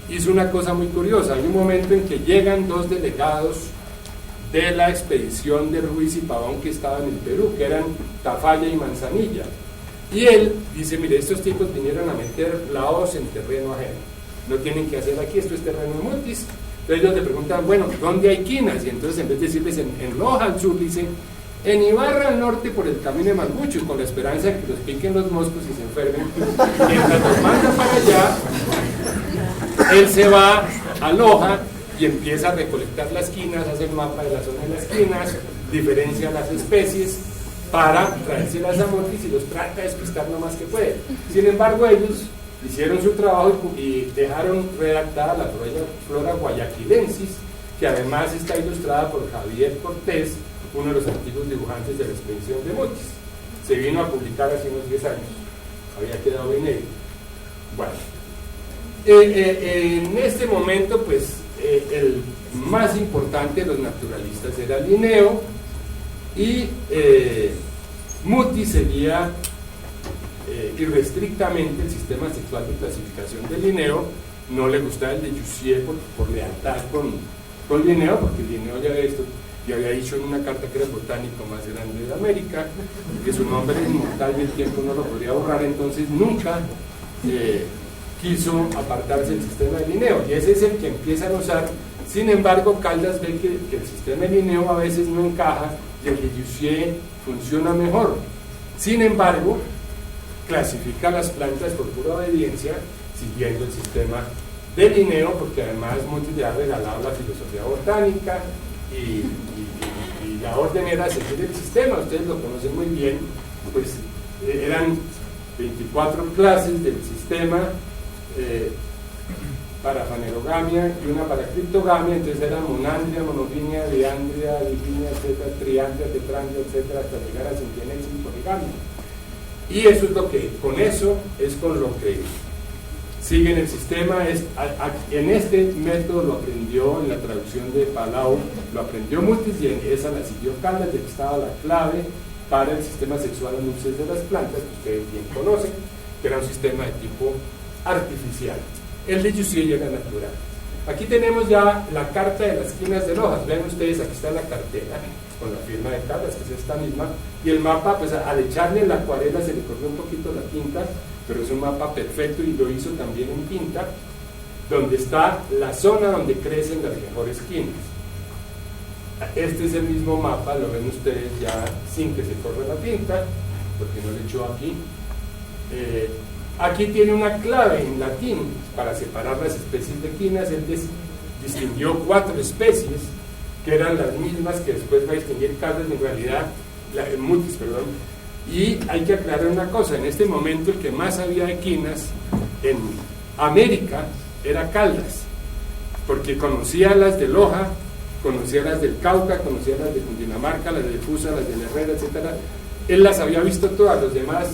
hizo una cosa muy curiosa. Hay un momento en que llegan 2 delegados de la expedición de Ruiz y Pavón, que estaban en Perú, que eran Tafalla y Manzanilla, Y él dice, mire, estos tipos vinieron a meter la hoz en terreno ajeno, no tienen que hacer aquí, esto es terreno de Mutis. Entonces ellos le preguntan, bueno, ¿dónde hay quinas? Y entonces en vez de decirles en Loja al sur, dicen, en Ibarra al norte por el camino de Malbucho, y con la esperanza de que los piquen los moscos y se enfermen. Mientras los manda para allá, él se va a Loja y empieza a recolectar las quinas, hace el mapa de la zona de las quinas, diferencia las especies para traérselas a Mutis y los trata de despistar lo más que puede. Sin embargo, ellos hicieron su trabajo y dejaron redactada la flora guayaquilensis, que además está ilustrada por Javier Cortés, uno de los antiguos dibujantes de la expedición de Mutis. Se vino a publicar hace unos 10 años, había quedado inédito. Bueno, en este momento, pues, el más importante de los naturalistas era Linneo, y Mutis seguía irrestrictamente el sistema sexual de clasificación de Linneo. No le gustaba el de Jussieu por lealtad con Linneo, porque Linneo ya había dicho en una carta que era el botánico más grande de América, que su nombre es inmortal y el tiempo no lo podría borrar. Entonces nunca quiso apartarse del sistema de Linneo, y ese es el que empiezan a usar. Sin embargo, Caldas ve que el sistema de Linneo a veces no encaja y el de Jussieu funciona mejor. Sin embargo, clasifica las plantas por pura obediencia, siguiendo el sistema de Linneo, porque además Mutis le ha regalado la filosofía botánica, y la orden era seguir el sistema. Ustedes lo conocen muy bien, pues eran 24 clases del sistema, para fanerogamia y una para criptogamia. Entonces era monandria, monoginia, diandria, diginia, etcétera, triandria, tetrandia, etcétera, hasta llegar a centenaria y poligamia. Y eso es lo que, con eso es con lo que siguen el sistema. En este método lo aprendió en la traducción de Palau, lo aprendió Mutis, y en esa la siguió Caldas, de que estaba la clave para el sistema sexual en nupcias de las plantas, que ustedes bien conocen, que era un sistema de tipo artificial. El de Jussieu era natural. Aquí tenemos ya la carta de las quinas de Lojas. Ven ustedes, aquí está la cartera con la firma de Caldas, que es esta misma, y el mapa, pues al echarle la acuarela se le corrió un poquito la tinta, pero es un mapa perfecto, y lo hizo también en tinta, donde está la zona donde crecen las mejores quinas. Este es el mismo mapa, lo ven ustedes ya sin que se corra la tinta, porque no le echó aquí. Aquí tiene una clave en latín para separar las especies de quinas. Él distinguió 4 especies que eran las mismas que después va a distinguir Caldas, en realidad Mutis, perdón. Y hay que aclarar una cosa: en este momento el que más sabía de quinas en América era Caldas, porque conocía las de Loja, conocía las del Cauca, conocía las de Cundinamarca, las de Fusa, las de Herrera, etcétera. Él las había visto todas, los demás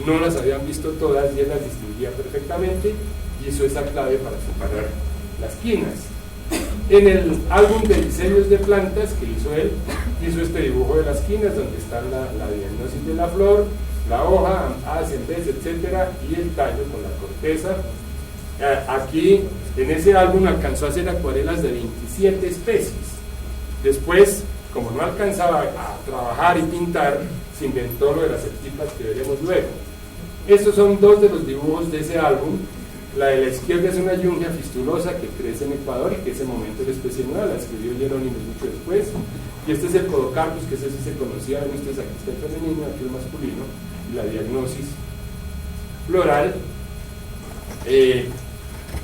no las habían visto todas, y él las distinguía perfectamente, y hizo esa clave para separar las quinas. En el álbum de diseños de plantas que hizo él, hizo este dibujo de las quinas, donde está la diagnosis de la flor, la hoja, haz, en vez, etcétera, y el tallo con la corteza. Aquí, en ese álbum, alcanzó a hacer acuarelas de 27 especies. Después, como no alcanzaba a trabajar y pintar, se inventó lo de las septipas, que veremos luego. Estos son 2 de los dibujos de ese álbum. La de la izquierda es una yungia fistulosa que crece en Ecuador, y que ese momento era especie nueva, la escribió Jerónimo mucho después. Y este es el Podocarpus, que ese sí se conocía. Ven ustedes, aquí está el femenino, aquí el masculino, y la diagnosis floral.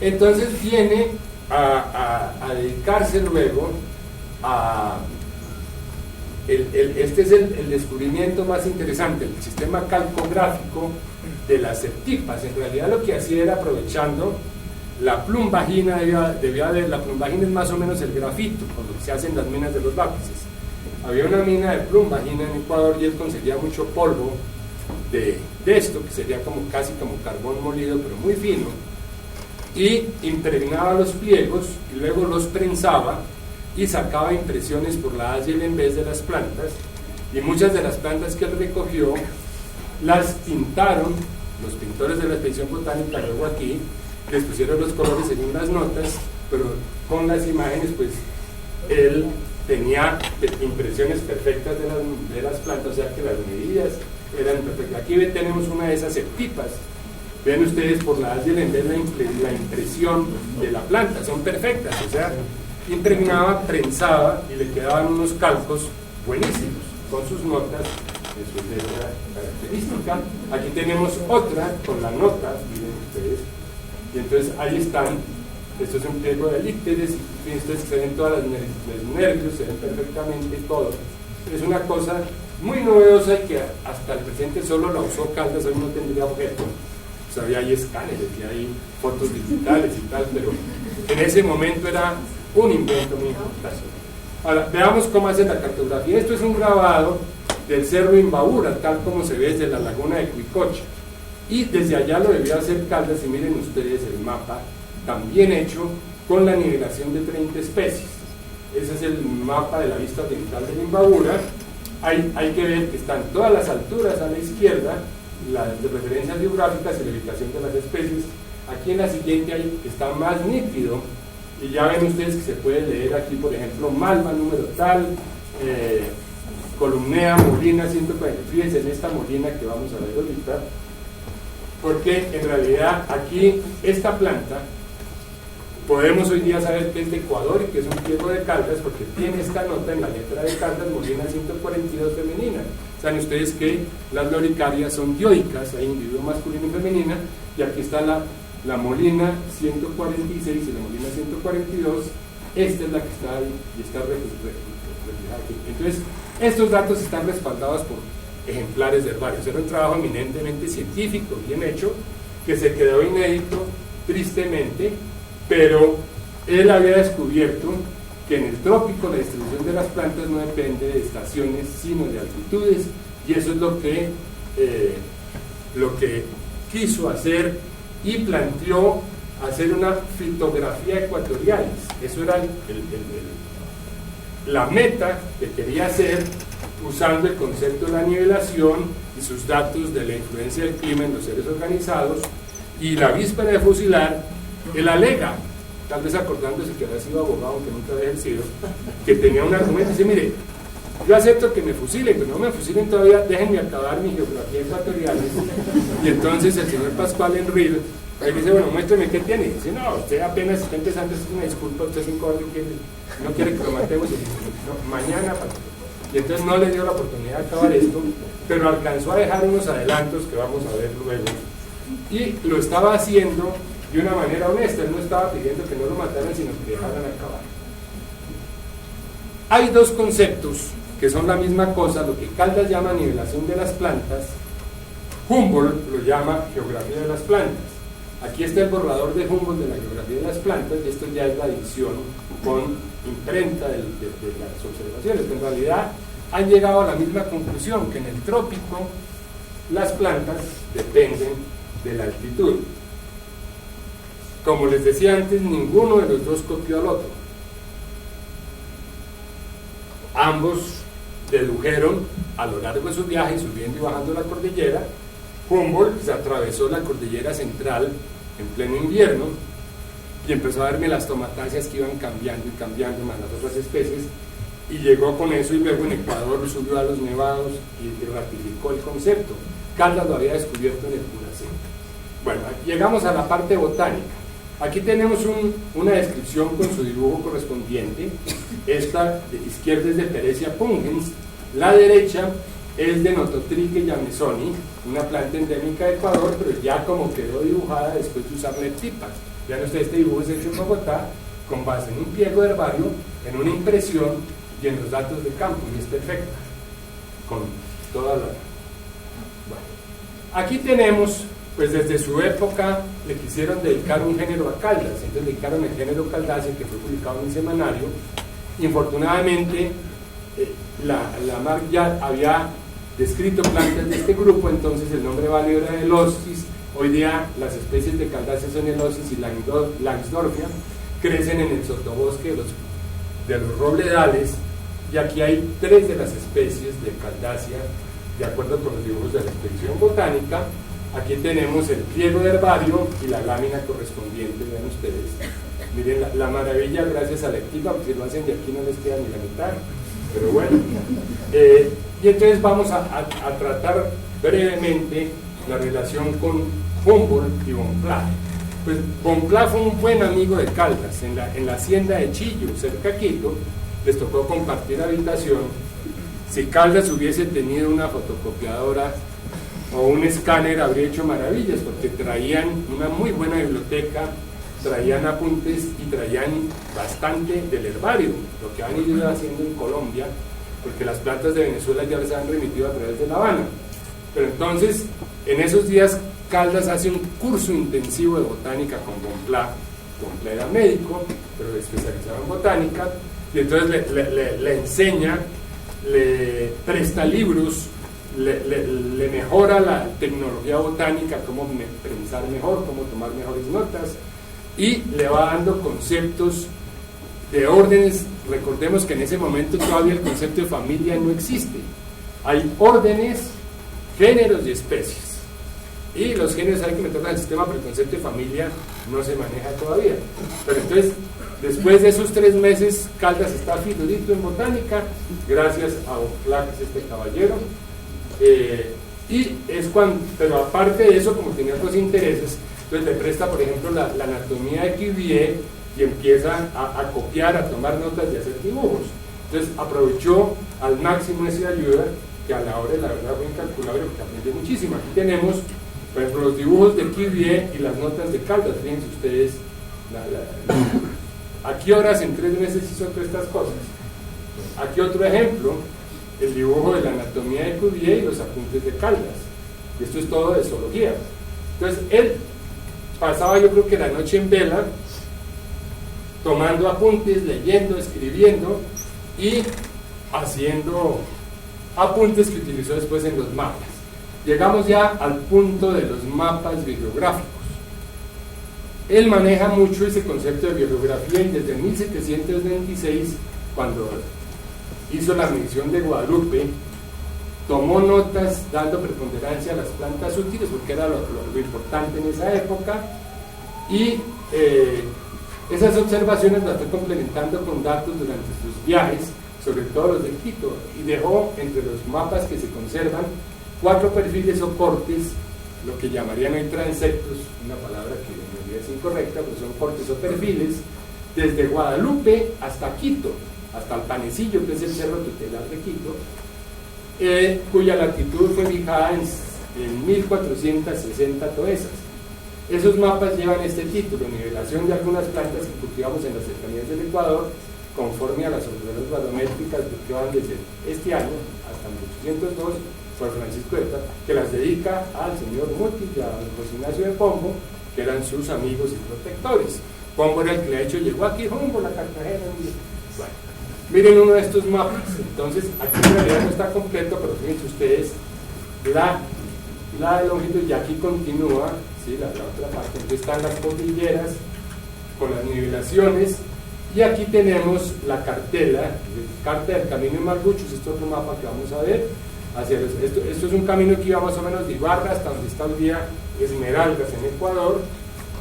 Entonces viene a dedicarse luego a... este es el descubrimiento más interesante, el sistema calcográfico de las septipas. En realidad lo que hacía era, aprovechando la plumbagina, la plumbagina es más o menos el grafito, con lo que se hacen las minas de los lápices. Había una mina de plumbagina en Ecuador, y él conseguía mucho polvo de esto, que sería casi como carbón molido, pero muy fino, y impregnaba los pliegos y luego los prensaba y sacaba impresiones por la haz y el en vez de las plantas, y muchas de las plantas que él recogió las pintaron los pintores de la expedición botánica. Luego aquí les pusieron los colores según las notas, pero con las imágenes, pues él tenía impresiones perfectas de las plantas, o sea que las medidas eran perfectas. Aquí tenemos una de esas septipas. Vean ustedes por la haz de la impresión de la planta, son perfectas, o sea, impregnaba, prensaba y le quedaban unos calcos buenísimos, con sus notas, eso es de otra característica. Aquí tenemos otra con la nota, miren ustedes, y entonces ahí están, esto es un pliego de elípteres, y ustedes se ven todas los nervios, se ven perfectamente todo. Es una cosa muy novedosa y que hasta el presente solo la usó Caldas, hoy no tendría objeto. O sea, hay escáneres y hay fotos digitales y tal, pero en ese momento era un invento muy importante. Ahora, veamos cómo hace la cartografía. Esto es un grabado del Cerro Imbabura, tal como se ve desde la laguna de Cuicocha. Y desde allá lo debió hacer Caldas, y miren ustedes el mapa, también hecho con la nivelación de 30 especies. Ese es el mapa de la vista oriental del Imbabura. Hay que ver que están todas las alturas a la izquierda, las de referencias geográficas y la ubicación de las especies. Aquí en la siguiente está más nítido, y ya ven ustedes que se puede leer aquí, por ejemplo, Malva número tal, Columnea, Molina 140. Fíjense en esta molina que vamos a ver ahorita, porque en realidad aquí esta planta podemos hoy día saber que es de Ecuador y que es un pliego de Caldas, porque tiene esta nota en la letra de Caldas, Molina 142 femenina. Saben ustedes que las loricarias son dioicas, hay individuo masculino y femenina, y aquí está la Molina 146 y la Molina 142. Esta es la que está ahí y está reflejada aquí. Entonces, estos datos están respaldados por ejemplares de herbarios. Era un trabajo eminentemente científico, bien hecho, que se quedó inédito, tristemente, pero él había descubierto que en el trópico la distribución de las plantas no depende de estaciones, sino de altitudes, y eso es lo que quiso hacer, y planteó hacer una fitografía ecuatorial. Eso era la meta que quería hacer, usando el concepto de la nivelación y sus datos de la influencia del clima en los seres organizados. Y la víspera de fusilar, él alega, tal vez acordándose que había sido abogado, aunque nunca había ejercido, que tenía un argumento. Dice: mire, yo acepto que me fusilen, pero no me fusilen todavía, déjenme acabar mi geografía ecuatorial. Y entonces el señor Pascual Enrile le dice: bueno, muéstrame qué tiene. Y dice: no, usted apenas está empezando, es una disculpa, usted es un cobarde, no quiere que lo matemos. Y dice: no, mañana. Y entonces no le dio la oportunidad de acabar esto, pero alcanzó a dejar unos adelantos que vamos a ver luego. Y lo estaba haciendo de una manera honesta, él no estaba pidiendo que no lo mataran, sino que dejaran acabar. Hay dos conceptos que son la misma cosa. Lo que Caldas llama nivelación de las plantas, Humboldt lo llama geografía de las plantas. Aquí está el borrador de Humboldt de la geografía de las plantas, y esto ya es la edición con imprenta de las observaciones, que en realidad han llegado a la misma conclusión, que en el trópico las plantas dependen de la altitud. Como les decía antes, ninguno de los dos copió al otro. Ambos dedujeron a lo largo de su viaje, subiendo y bajando la cordillera. Humboldt se atravesó la cordillera central en pleno invierno y empezó a verme las tomatáceas que iban cambiando y cambiando, más las otras especies, y llegó con eso, y luego en Ecuador subió a los nevados y ratificó el concepto. Caldas lo había descubierto en el Jurasé. Bueno, llegamos a la parte botánica. Aquí tenemos una descripción con su dibujo correspondiente. Esta de izquierda es de Perecia pungens, la derecha es de Nototrique yamesoni, una planta endémica de Ecuador, pero ya como quedó dibujada después de usarle tipas. Vean ustedes, este dibujo es hecho en Bogotá con base en un pliego de herbario, en una impresión y en los datos de campo, y es perfecta con toda la... Bueno, aquí tenemos, pues desde su época le quisieron dedicar un género a Caldas, entonces dedicaron el género Caldácea, que fue publicado en un semanario. Infortunadamente la MARC ya había descrito plantas de este grupo, entonces el nombre válido era Eleusis. Hoy día las especies de Caldácea son Eleusis y Langsdorffia, crecen en el sotobosque de los robledales, y aquí hay 3 de las especies de Caldácea de acuerdo con los dibujos de la expedición botánica. Aquí tenemos el pliego de herbario y la lámina correspondiente, vean ustedes. Miren la maravilla, gracias a la equipa, porque si lo hacen de aquí no les queda ni la mitad, pero bueno. Y entonces vamos a tratar brevemente la relación con Humboldt y Bonpland. Pues Bonpland fue un buen amigo de Caldas. En la hacienda de Chillo, cerca de Quito, les tocó compartir habitación. Si Caldas hubiese tenido una fotocopiadora o un escáner, habría hecho maravillas, porque traían una muy buena biblioteca, traían apuntes y traían bastante del herbario, lo que han ido haciendo en Colombia, porque las plantas de Venezuela ya les han remitido a través de La Habana. Pero entonces, en esos días, Caldas hace un curso intensivo de botánica con Bonpland. Bonpland era médico, pero especializado en botánica, y entonces le enseña, le presta libros, le mejora la tecnología botánica, cómo pensar mejor, cómo tomar mejores notas, y le va dando conceptos de órdenes. Recordemos que en ese momento todavía el concepto de familia no existe. Hay órdenes, géneros y especies. Y los géneros hay que meterlos en el sistema, pero el concepto de familia no se maneja todavía. Pero entonces, después de esos 3 meses, Caldas está filudito en botánica, gracias a Bonpland, que es este caballero. Y es cuando, pero aparte de eso, como tenía otros intereses, entonces le presta, por ejemplo, la anatomía de Cuvier y empieza a copiar, a tomar notas y a hacer dibujos. Entonces aprovechó al máximo esa ayuda, que a la hora de la verdad fue incalculable, porque aprendió muchísimo. Aquí tenemos, por ejemplo, los dibujos de Cuvier y las notas de Caldas. Fíjense ustedes, ¿a qué horas en 3 meses hizo todas estas cosas? Aquí otro ejemplo, el dibujo de la anatomía de Cuvier y los apuntes de Caldas. Y esto es todo de zoología. Entonces él pasaba, yo creo que la noche en vela, tomando apuntes, leyendo, escribiendo y haciendo apuntes que utilizó después en los mapas. Llegamos ya al punto de los mapas bibliográficos. Él maneja mucho ese concepto de bibliografía, y desde 1726, cuando hizo la medición de Guadalupe, tomó notas dando preponderancia a las plantas útiles, porque era lo importante en esa época, y esas observaciones las fue complementando con datos durante sus viajes, sobre todo los de Quito, y dejó entre los mapas que se conservan 4 perfiles o cortes, lo que llamarían hoy transectos, una palabra que en realidad es incorrecta, pero son cortes o perfiles, desde Guadalupe hasta Quito, hasta el Panecillo, que es el cerro tutelar de Quito, cuya latitud fue fijada en 1460 toesas. Esos mapas llevan este título: nivelación de algunas plantas que cultivamos en las cercanías del Ecuador, conforme a las ordenaciones barométricas que van desde este año hasta 1802, por Francisco de Eta, que las dedica al señor Mutis y a José Ignacio de Pombo, que eran sus amigos y protectores. Pombo era el que le ha hecho, llegó aquí Humboldt, la Cartagena. Bueno, miren uno de estos mapas. Entonces, aquí en realidad no está completo, pero fíjense ustedes, la longitud, y aquí continúa, ¿sí? la otra parte. Entonces están las cordilleras con las nivelaciones, y aquí tenemos la cartela, Carta del Camino de Malbuchos. Este es otro mapa que vamos a ver. Esto es un camino que iba más o menos de Ibarra hasta donde está hoy día Esmeraldas, en Ecuador.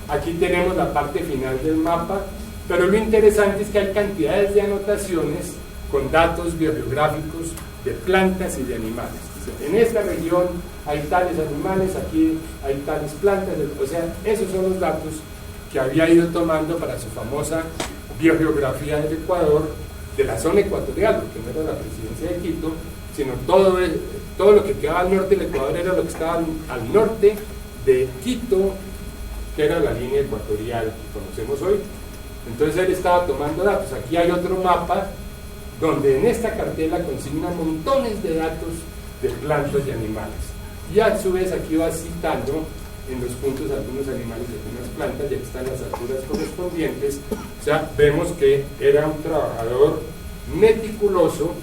Aquí tenemos la parte final del mapa, pero lo interesante es que hay cantidades de anotaciones con datos bibliográficos de plantas y de animales. En esta región hay tales animales, aquí hay tales plantas, o sea, esos son los datos que había ido tomando para su famosa biogeografía del Ecuador, de la zona ecuatorial, porque no era la presidencia de Quito, sino todo lo que quedaba al norte del Ecuador era lo que estaba al norte de Quito, que era la línea ecuatorial que conocemos hoy. Entonces él estaba tomando datos. Aquí hay otro mapa donde en esta cartela consigna montones de datos de plantas y animales, y a su vez aquí va citando en los puntos algunos animales y algunas plantas, y aquí están las alturas correspondientes. O sea, vemos que era un trabajador meticuloso,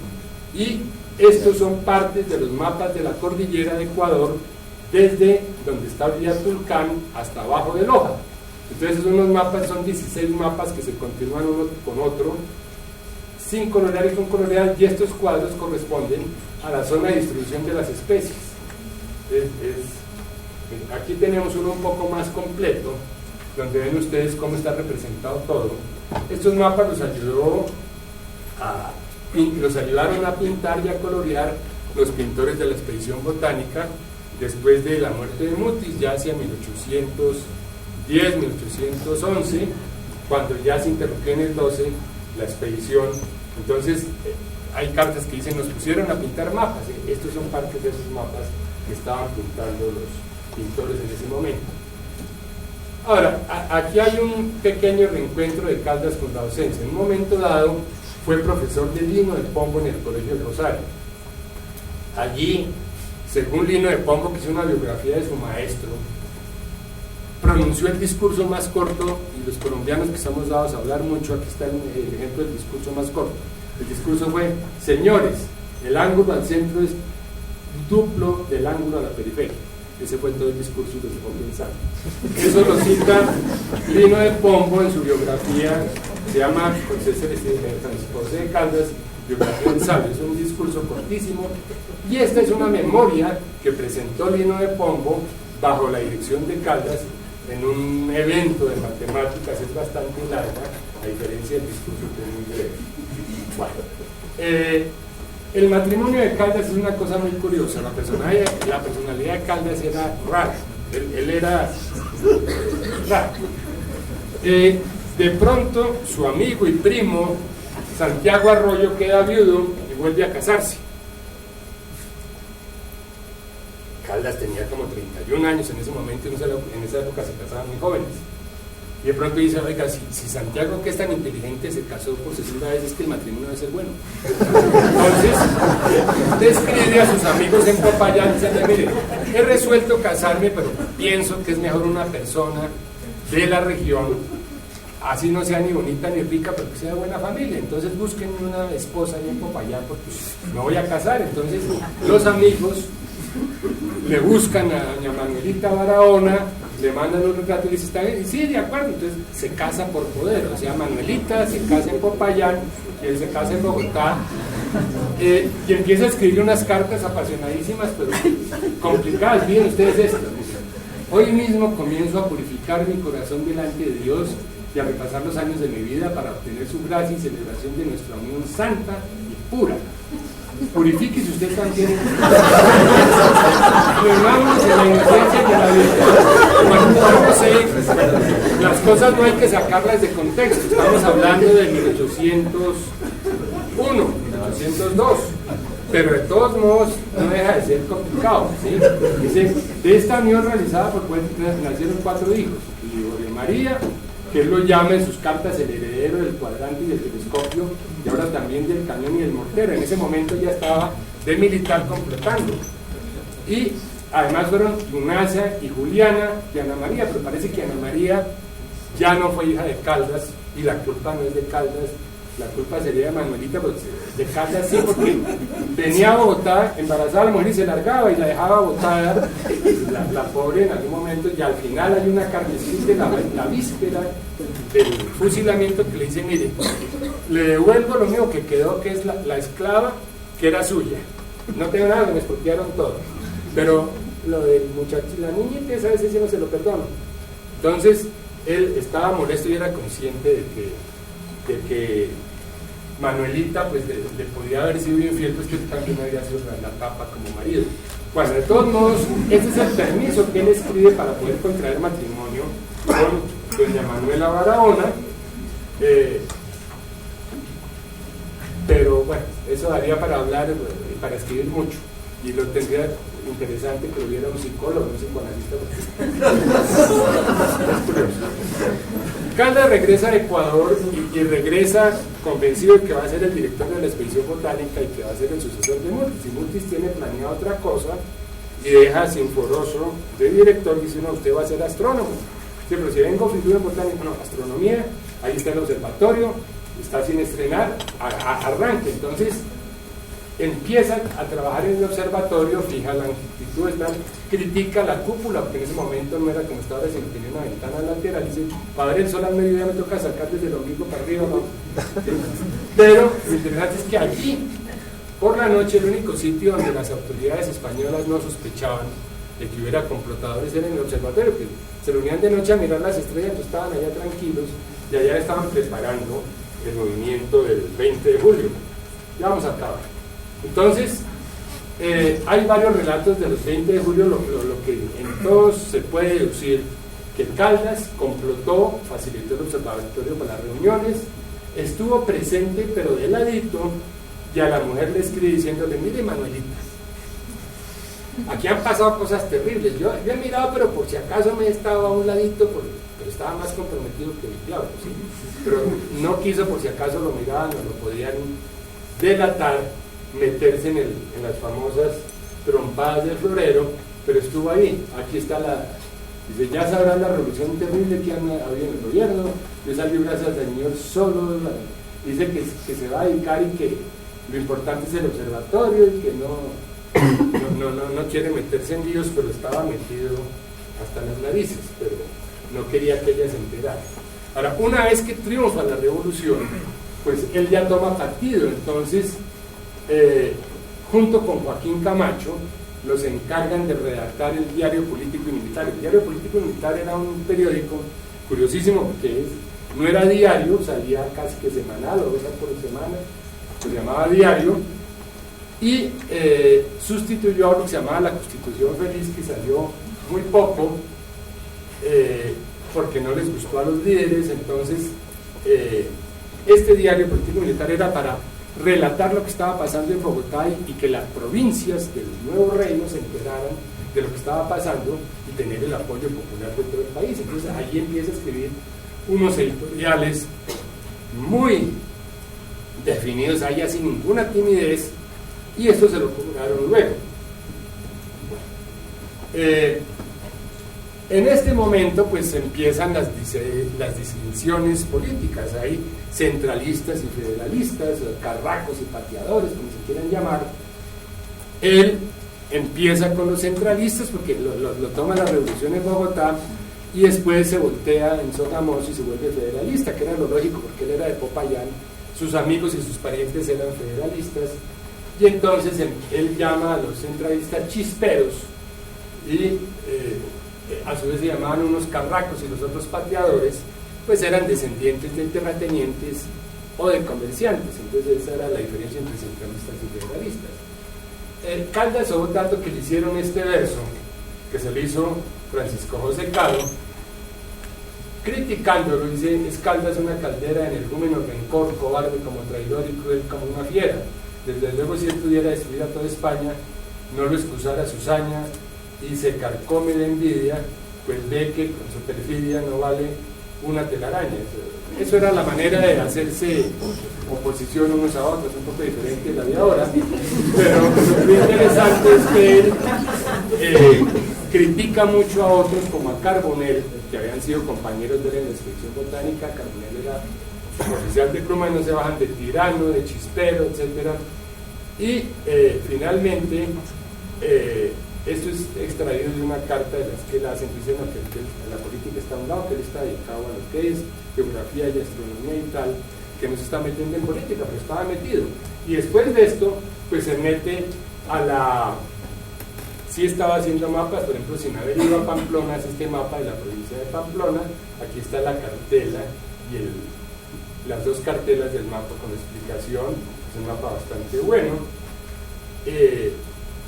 y estos son partes de los mapas de la cordillera de Ecuador, desde donde está Villa Tulcán hasta abajo de Loja. Entonces unos mapas, son 16 mapas que se continúan uno con otro, sin colorear y con colorear, y estos cuadros corresponden a la zona de distribución de las especies. Aquí tenemos uno un poco más completo, donde ven ustedes cómo está representado todo. Estos mapas los ayudaron a pintar y a colorear los pintores de la expedición botánica, después de la muerte de Mutis, ya hacia 1810, 1811, cuando ya se interrumpió en el 12 la expedición. Entonces hay cartas que dicen nos pusieron a pintar mapas, estos son partes de esos mapas que estaban pintando los pintores en ese momento. Ahora, aquí hay un pequeño reencuentro de Caldas con la docencia. En un momento dado fue profesor de Lino de Pombo en el Colegio del Rosario. Allí, según Lino de Pombo, que hizo una biografía de su maestro, pronunció el discurso más corto, y los colombianos que estamos dados a hablar mucho, aquí está el ejemplo del discurso más corto. El discurso fue: señores, el ángulo al centro es duplo del ángulo a la periferia. Ese fue todo el discurso y lo dejó pensando. Eso lo cita Lino de Pombo en su biografía, se llama José de Caldas, biografía del sabio. Es un discurso cortísimo, y esta es una memoria que presentó Lino de Pombo bajo la dirección de Caldas en un evento de matemáticas. Es bastante larga, a diferencia del discurso, que es muy breve. Bueno, el matrimonio de Caldas es una cosa muy curiosa. La personalidad de Caldas era rara. Él era raro. De pronto, su amigo y primo Santiago Arroyo queda viudo y vuelve a casarse. Caldas tenía como 31 años en ese momento, en esa época se casaban muy jóvenes. Y de pronto dice: oiga, si Santiago, que es tan inteligente, se casó por segunda vez, es que el matrimonio debe ser bueno. Entonces, describe a sus amigos en Popayán y dice: mire, he resuelto casarme, pero pienso que es mejor una persona de la región, así no sea ni bonita ni rica, pero que sea de buena familia. Entonces busquen una esposa ahí en Popayán, porque me voy a casar. Entonces los amigos le buscan a doña Manuelita Barahona, le mandan un retrato y dice: está bien, y sí, de acuerdo. Entonces se casa por poder, o sea, Manuelita se casa en Popayán y él se casa en Bogotá, y empieza a escribir unas cartas apasionadísimas, pero complicadas. Miren ustedes esto: hoy mismo comienzo a purificar mi corazón delante de Dios y a repasar los años de mi vida para obtener su gracia y celebración de nuestra unión santa y pura. Purifíquese usted también. Reunamos en la inocencia y en la vida. Bueno, no sé, las cosas no hay que sacarlas de contexto. Estamos hablando de 1801, 1802. Pero de todos modos no deja de ser complicado, ¿sí? Dice: de esta unión realizada por cual nacieron 4 hijos, y de María, que él lo llama en sus cartas el heredero del cuadrante y del telescopio, y ahora también del cañón y del mortero. En ese momento ya estaba de militar completando. Y además fueron Ignacia y Juliana y Ana María, pero parece que Ana María ya no fue hija de Caldas, y la culpa no es de Caldas, la culpa sería de Manuelita, pues de Caldas sí, porque venía a Bogotá, embarazada a la mujer y se largaba y la dejaba botada, la pobre, en algún momento. Y al final hay una carnecita de la víspera del fusilamiento que le dice: mire, le devuelvo lo único que quedó, que es la esclava, que era suya, no tengo nada, me expropiaron todo, pero lo del muchacho, la niñita, esa vez sí no se lo perdono. Entonces él estaba molesto y era consciente de que Manuelita pues le podía haber sido infiel, pues que también había sido la tapa como marido. Bueno, de todos modos, este es el permiso que él escribe para poder contraer matrimonio con doña Manuela Barahona, pero bueno, eso daría para hablar y para escribir mucho, y lo tendría interesante que lo viera un psicólogo, un psicoanalista. Es curioso. Caldas regresa a Ecuador y regresa convencido de que va a ser el director de la expedición botánica y que va a ser el sucesor de Mutis. Y Mutis tiene planeado otra cosa y deja a Sinforoso de director, dice: no, usted va a ser astrónomo. Sí, pero si vengo figura en botánica, no, astronomía, ahí está el observatorio, está sin estrenar, arranque. Entonces empieza a trabajar en el observatorio, fija la longitud, critica la cúpula, porque en ese momento no era como estaba ahora, sino tenía una ventana lateral, y dice: para ver el sol al mediodía me toca sacar desde el ombligo para arriba, ¿no? Pero lo interesante es que allí, por la noche, el único sitio donde las autoridades españolas no sospechaban de que hubiera complotadores era en el observatorio, que se reunían de noche a mirar las estrellas, entonces estaban allá tranquilos, y allá estaban preparando el movimiento del 20 de julio. Ya vamos a acabar. Entonces, hay varios relatos de los 20 de julio, lo que en todos se puede deducir que Caldas complotó, facilitó el observatorio para las reuniones, estuvo presente pero de ladito, y a la mujer le escribe diciéndole: mire, Manuelita, aquí han pasado cosas terribles, yo he mirado, pero por si acaso me he estado a un ladito, pero estaba más comprometido que mi clavo, ¿sí? Pero no quiso, por si acaso lo miraban o lo podían delatar, meterse en las famosas trompadas del florero, pero estuvo ahí. Aquí está dice: ya sabrán la revolución terrible que había en el gobierno, yo salí gracias al Señor solo, dice que se va a dedicar y que lo importante es el observatorio y que no quiere meterse en líos, pero estaba metido hasta las narices, pero no quería que ella se enterara. Ahora, una vez que triunfa la revolución, pues él ya toma partido, entonces junto con Joaquín Camacho los encargan de redactar el Diario Político y Militar. El Diario Político y Militar era un periódico curiosísimo porque no era diario, salía casi que semanal o 2 veces por semana, se llamaba diario, y sustituyó a lo que se llamaba La Constitución Feliz, que salió muy poco porque no les gustó a los líderes. Entonces este Diario Político y Militar era para relatar lo que estaba pasando en Bogotá y que las provincias del nuevo reino se enteraran de lo que estaba pasando y tener el apoyo popular de todo el país. Entonces ahí empieza a escribir unos editoriales muy definidos, allá sin ninguna timidez, y esto se lo cobraron luego. En este momento pues empiezan las disensiones políticas, hay centralistas y federalistas, carracos y pateadores, como se quieran llamar. Él empieza con los centralistas porque lo toma la revolución en Bogotá, y después se voltea en Sogamoso y se vuelve federalista, que era lo lógico porque él era de Popayán, sus amigos y sus parientes eran federalistas, y entonces él llama a los centralistas chisperos, y a su vez se llamaban unos carracos, y los otros pateadores pues eran descendientes de terratenientes o de comerciantes. Entonces esa era la diferencia entre centralistas y federalistas. Caldas hubo tanto que le hicieron este verso que se le hizo Francisco José Caro, criticándolo. Dice: es Caldas una caldera, energúmeno, rencor, cobarde como traidor y cruel como una fiera. Desde luego, si él pudiera destruir a toda España, no lo excusara su saña y se carcome de envidia, pues ve que con su perfidia no vale una telaraña. Eso era la manera de hacerse oposición unos a otros, un poco diferente de la de ahora, pero lo interesante es que él critica mucho a otros, como a Carbonell, que habían sido compañeros de él en la inspección botánica. Carbonell era oficial de pluma y no se bajan de tirano, de chispero, etc. Y finalmente esto es extraído de una carta de las que él hace, diciendo que la política está a un lado, que él está dedicado a lo que es geografía y astronomía y tal, que no se está metiendo en política, pero estaba metido. Y después de esto, pues se mete sí estaba haciendo mapas. Por ejemplo, sin haber ido a Pamplona, es este mapa de la provincia de Pamplona. Aquí está la cartela y las 2 cartelas del mapa con explicación. Es un mapa bastante bueno.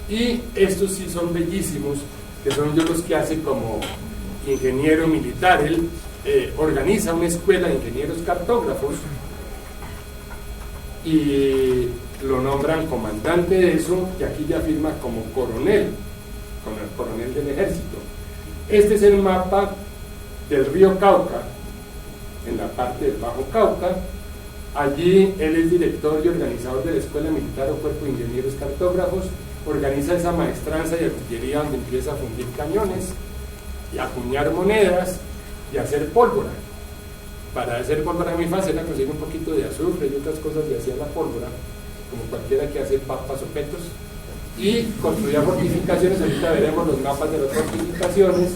Y estos sí son bellísimos, que son yo los que hace como ingeniero militar. Él organiza una escuela de ingenieros cartógrafos y lo nombran comandante de eso, y aquí ya firma como coronel del ejército. Este es el mapa del río Cauca, en la parte del Bajo Cauca. Allí él es director y organizador de la Escuela Militar o Cuerpo de Ingenieros Cartógrafos. Organiza esa maestranza y artillería donde empieza a fundir cañones y a acuñar monedas y a hacer pólvora. Para hacer pólvora muy fácil era conseguir un poquito de azufre y otras cosas y hacía la pólvora, como cualquiera que hace papas o petos. Y construía fortificaciones. Ahorita veremos los mapas de las fortificaciones.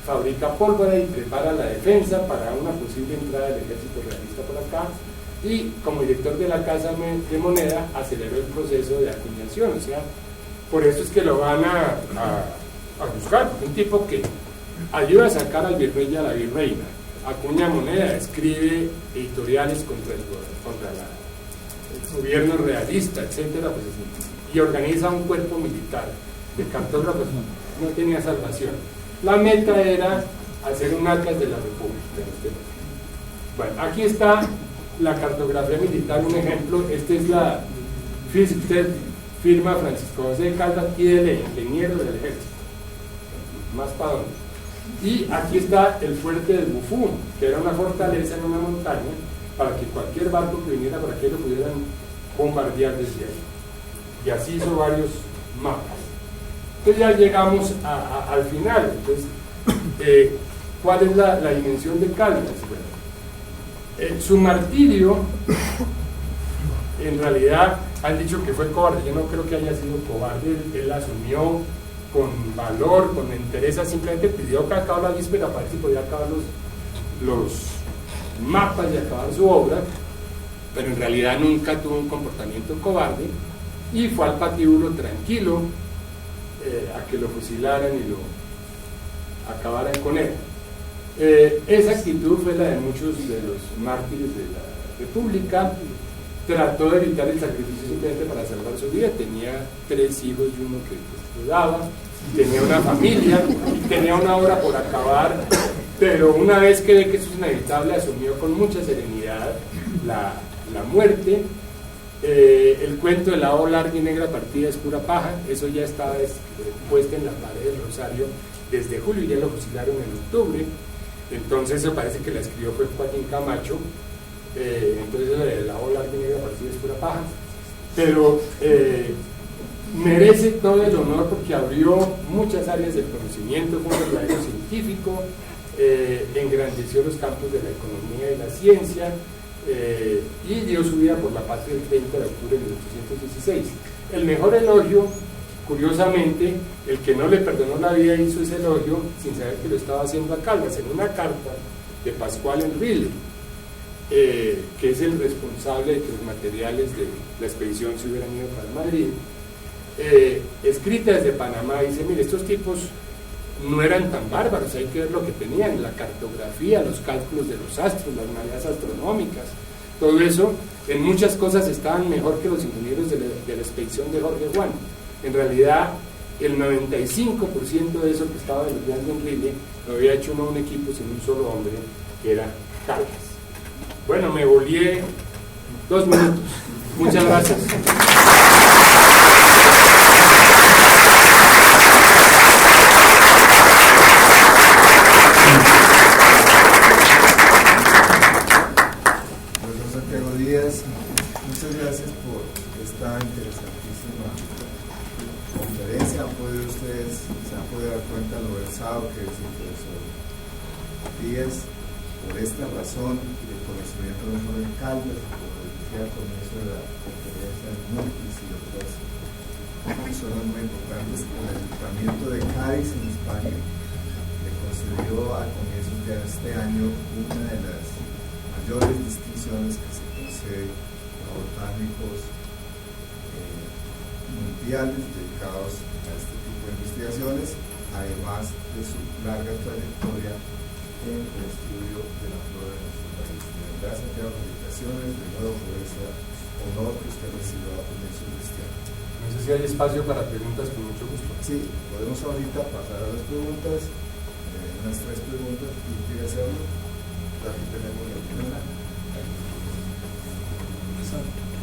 Fabrica pólvora y prepara la defensa para una posible entrada del ejército realista por acá. Y como director de la Casa de Moneda aceleró el proceso de acuñación. O sea, por eso es que lo van a buscar. Un tipo que ayuda a sacar al virrey y a la virreina, acuña moneda, escribe editoriales contra el gobierno realista, etcétera. Pues y organiza un cuerpo militar de cartógrafos, no tenía salvación. La meta era hacer un atlas de la República. Bueno, aquí está la cartografía militar, un ejemplo. Esta es la, fíjese usted, firma Francisco José de Caldas y del ingeniero del ejército. Más para dónde. Y aquí está el fuerte del Bufún, que era una fortaleza en una montaña para que cualquier barco que viniera por aquí lo pudieran bombardear desde ahí. Y así hizo varios mapas. Entonces ya llegamos al final. Entonces, ¿cuál es la dimensión de Caldas? Bueno, su martirio, en realidad han dicho que fue cobarde. Yo no creo que haya sido cobarde. Él asumió con valor, con entereza, simplemente pidió que acabara la víspera para ver si podía acabar los mapas y acabar su obra, pero en realidad nunca tuvo un comportamiento cobarde y fue al patíbulo tranquilo a que lo fusilaran y lo acabaran con él. Esa actitud fue la de muchos de los mártires de la República. Trató de evitar el sacrificio simplemente para salvar su vida. Tenía 3 hijos y uno que estudiaba, tenía una familia, tenía una obra por acabar, pero una vez que ve que eso es inevitable, asumió con mucha serenidad la muerte. El cuento de la O larga y negra partida es pura paja. Eso ya estaba puesto en la pared del Rosario desde julio y ya lo fusilaron en octubre. Entonces eso parece que la escribió fue Joaquín Camacho. Entonces la O larga y negra partida es pura paja, pero merece todo el honor porque abrió muchas áreas del conocimiento, fue un verdadero científico, engrandeció los campos de la economía y la ciencia, y dio su vida por la patria el 30 de octubre de 1816. El mejor elogio, curiosamente, el que no le perdonó la vida hizo ese elogio sin saber que lo estaba haciendo a Caldas, en una carta de Pascual Enrile, que es el responsable de que los materiales de la expedición se hubieran ido para Madrid, escrita desde Panamá. Dice: mire, estos tipos no eran tan bárbaros, hay que ver lo que tenían, la cartografía, los cálculos de los astros, las mareas astronómicas, todo eso, en muchas cosas estaban mejor que los ingenieros de la expedición de Jorge Juan. En realidad, el 95% de eso que estaba elogiando Enrile lo había hecho un equipo sin un solo hombre, que era Caldas. Bueno, me volé 2 minutos. Muchas gracias. Profesor Santiago Díaz, muchas gracias por esta interesantísima conferencia. Se han podido dar cuenta de lo versado que es el profesor Díaz. Por esta razón, el conocimiento no solo en Caldas, como decía al comienzo de la conferencia de Montes y otras personas muy importantes, el Ayuntamiento de Cádiz en España le concedió a comienzos de este año una de las mayores distinciones que se concede a botánicos mundiales dedicados a este tipo de investigaciones, además de su larga trayectoria en el estudio de la flora de nuestro país. Gracias, Santiago, felicitaciones de nuevo por ese honor que usted recibió a comienzos de este año. No sé si hay espacio para preguntas, con mucho gusto. Sí, podemos ahorita pasar a las preguntas, unas 3 preguntas, ¿quién quiere hacerlo? Aquí tenemos la primera.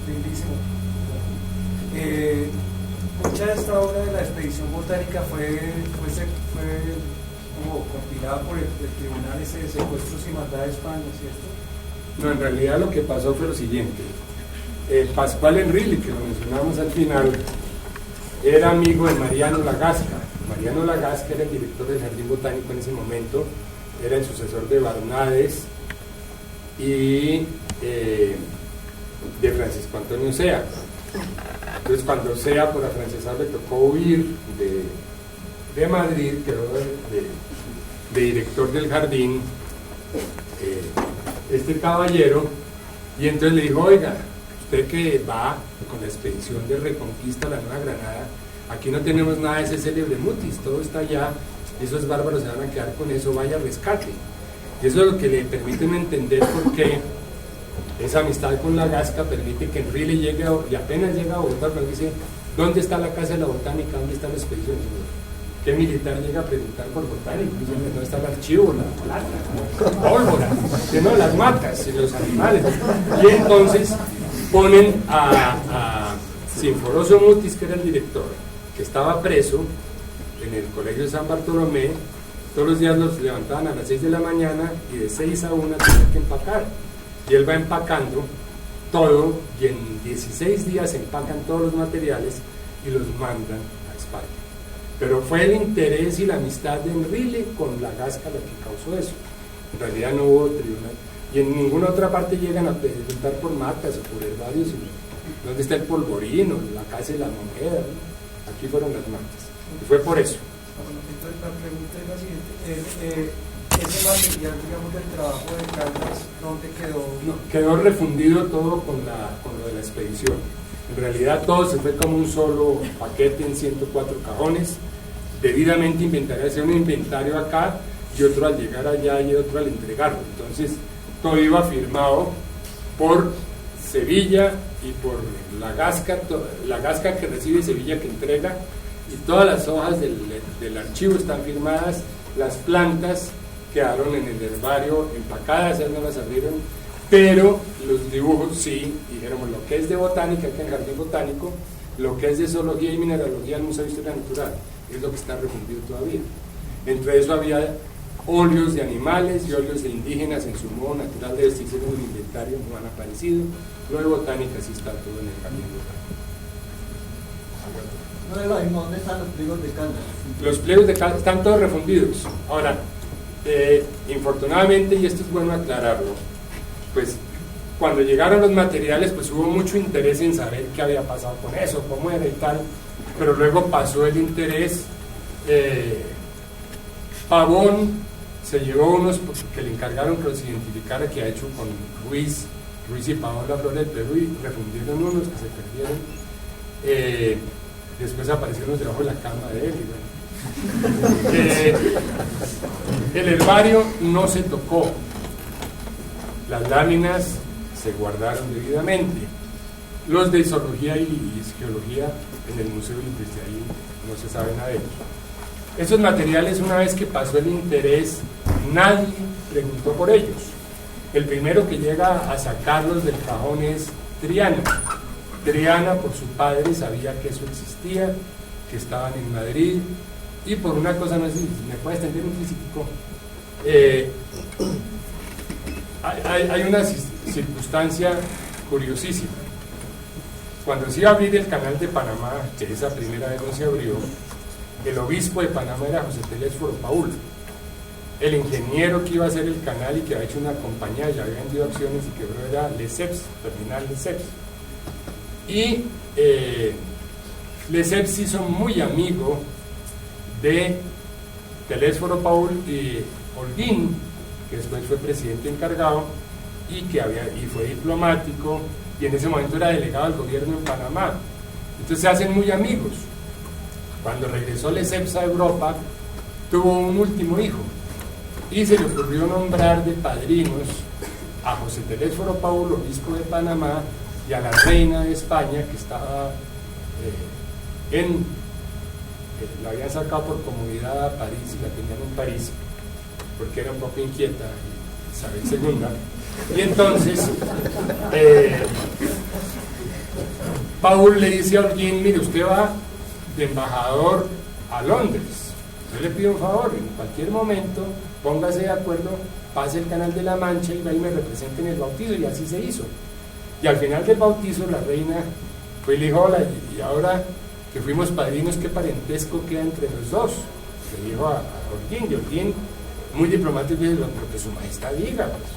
Lindísimo. Mucha de esta obra de la expedición botánica fue como compilada por el Tribunal ese de Secuestros y Maldad de España, ¿cierto? No, en realidad lo que pasó fue lo siguiente. Pascual Enrile, que lo mencionamos al final, era amigo de Mariano Lagasca. Mariano Lagasca era el director del Jardín Botánico en ese momento, era el sucesor de Barnades y de Francisco Antonio Sea. Entonces, cuando Sea, por afrancesar, le tocó huir de Madrid, quedó de director del jardín este caballero, y entonces le dijo: oiga, usted que va con la expedición de reconquista a la Nueva Granada, aquí no tenemos nada de ese célebre Mutis, todo está allá, esos bárbaros se van a quedar con eso, vaya, rescate. Y eso es lo que le permite entender por qué esa amistad con Lagasca permite que Enrile llegue y apenas llega a Bogotá, pero dice: ¿dónde está la Casa de la Botánica? ¿Dónde está la expedición? ¿Qué militar llega a preguntar por botánicos? ¿Dónde está el archivo, la plata, la pólvora? Que no, las matas y los animales. Y entonces ponen a Sinforoso Mutis, que era el director, que estaba preso en el Colegio de San Bartolomé. Todos los días los levantaban a las 6 de la mañana y de 6 a 1 tenían que empacar. Y él va empacando todo y en 16 días empacan todos los materiales y los mandan a España. Pero fue el interés y la amistad de Enrile con la Gasca lo que causó eso. En realidad no hubo tribunal. Y en ninguna otra parte llegan a preguntar por matas o por herbarios. ¿Dónde está el polvorino? La Casa de la Moneda, ¿no? Aquí fueron las matas. Y fue por eso. Bueno, entonces la pregunta es la siguiente. Ese material, digamos, del trabajo de Caldas, ¿dónde quedó? No, quedó refundido todo con lo de la expedición. En realidad todo se fue como un solo paquete en 104 cajones, debidamente inventariado, hacía un inventario acá y otro al llegar allá y otro al entregarlo. Entonces todo iba firmado por Sevilla y por la Gasca que recibe, Sevilla que entrega, y todas las hojas del archivo están firmadas, las plantas quedaron en el herbario empacadas, ya no las abrieron, pero los dibujos sí, dijéramos, lo que es de botánica, que en el Jardín Botánico, lo que es de zoología y mineralogía en el Museo de Historia Natural, es lo que está refundido todavía. Entre eso había óleos de animales y óleos de indígenas en su modo natural de vestirse en el inventario, no han aparecido. Lo de botánica sí está todo en el Jardín Botánico. No es lo mismo, ¿dónde están los pliegos de Caldas? Los pliegos de Caldas están todos refundidos. Ahora, infortunadamente, y esto es bueno aclararlo, pues cuando llegaron los materiales, pues hubo mucho interés en saber qué había pasado con eso, cómo era y tal, pero luego pasó el interés. Pavón se llevó unos que le encargaron que los identificara, que ha hecho con Ruiz y Pavón La Flor del Perú, y refundieron unos que se perdieron. Después aparecieron debajo de la cama de él y bueno. El herbario no se tocó, las láminas se guardaron debidamente, los de zoología y geología en el museo, y desde ahí no se sabe nada de ellos. Esos materiales, una vez que pasó el interés, nadie preguntó por ellos. El primero que llega a sacarlos del cajón es Triana. Triana, por su padre, sabía que eso existía, que estaban en Madrid, y por una cosa, no sé si me puede extender un físico, hay una circunstancia curiosísima. Cuando se iba a abrir el canal de Panamá, que esa primera vez no se abrió, el obispo de Panamá era José Telésforo Paul. El ingeniero que iba a hacer el canal y que había hecho una compañía, ya había vendido acciones y quebró, era Lesseps, Terminal Lesseps. Y Lesseps se hizo muy amigo de Telésforo Paul y Holguín, que después fue presidente encargado y fue diplomático, y en ese momento era delegado del gobierno en Panamá. Entonces se hacen muy amigos. Cuando regresó Lesseps a Europa, tuvo un último hijo y se le ocurrió nombrar de padrinos a José Telésforo Paul, obispo de Panamá, y a la reina de España, que estaba la habían sacado por comodidad a París y la tenían en París porque era un poco inquieta, Isabel II. Y entonces Paul le dice a Holguín: mire, usted va de embajador a Londres, yo le pido un favor, en cualquier momento póngase de acuerdo, pase el Canal de la Mancha y va y me represente en el bautizo. Y así se hizo. Y al final del bautizo la reina fue y le dijo: hola, y ahora que fuimos padrinos, ¿qué parentesco queda entre los dos? Le dijo a Holguín, y Holguín, muy diplomático, dijo: lo que su majestad diga, pues.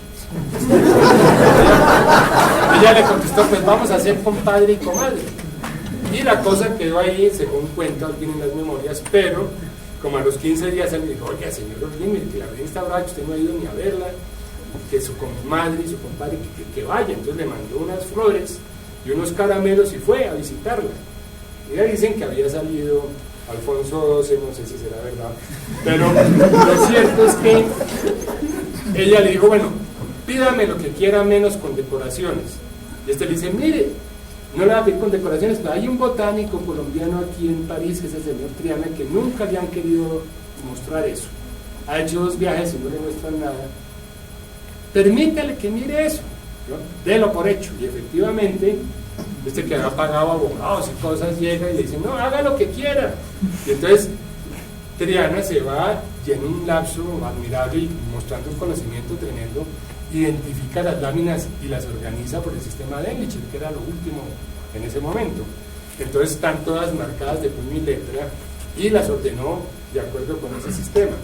Ella le contestó: pues vamos a ser compadre y comadre. Y la cosa quedó ahí, según cuenta Holguín en las memorias, pero como a los 15 días él me dijo: oye, señor Holguín, que la reina está brava, que usted no ha ido ni a verla, que su comadre y su compadre que vaya. Entonces le mandó unas flores y unos caramelos y fue a visitarla. Y ya dicen que había salido Alfonso XII, no sé si será verdad, pero lo cierto es que ella le dijo: bueno, pídame lo que quiera menos condecoraciones. Y este le dice: mire, no le va a pedir condecoraciones, pero hay un botánico colombiano aquí en París, que es el señor Triana, que nunca le han querido mostrar eso. Ha hecho 2 viajes y no le muestran nada. Permítale que mire eso, ¿no? Délo por hecho. Y efectivamente, este que había pagado abogados y cosas, llega y le dice, no, haga lo que quiera. Y entonces Triana se va y en un lapso admirable y mostrando un conocimiento tremendo, identifica las láminas y las organiza por el sistema de Englich, que era lo último en ese momento. Entonces están todas marcadas de puño y letra y las ordenó de acuerdo con ese sistema.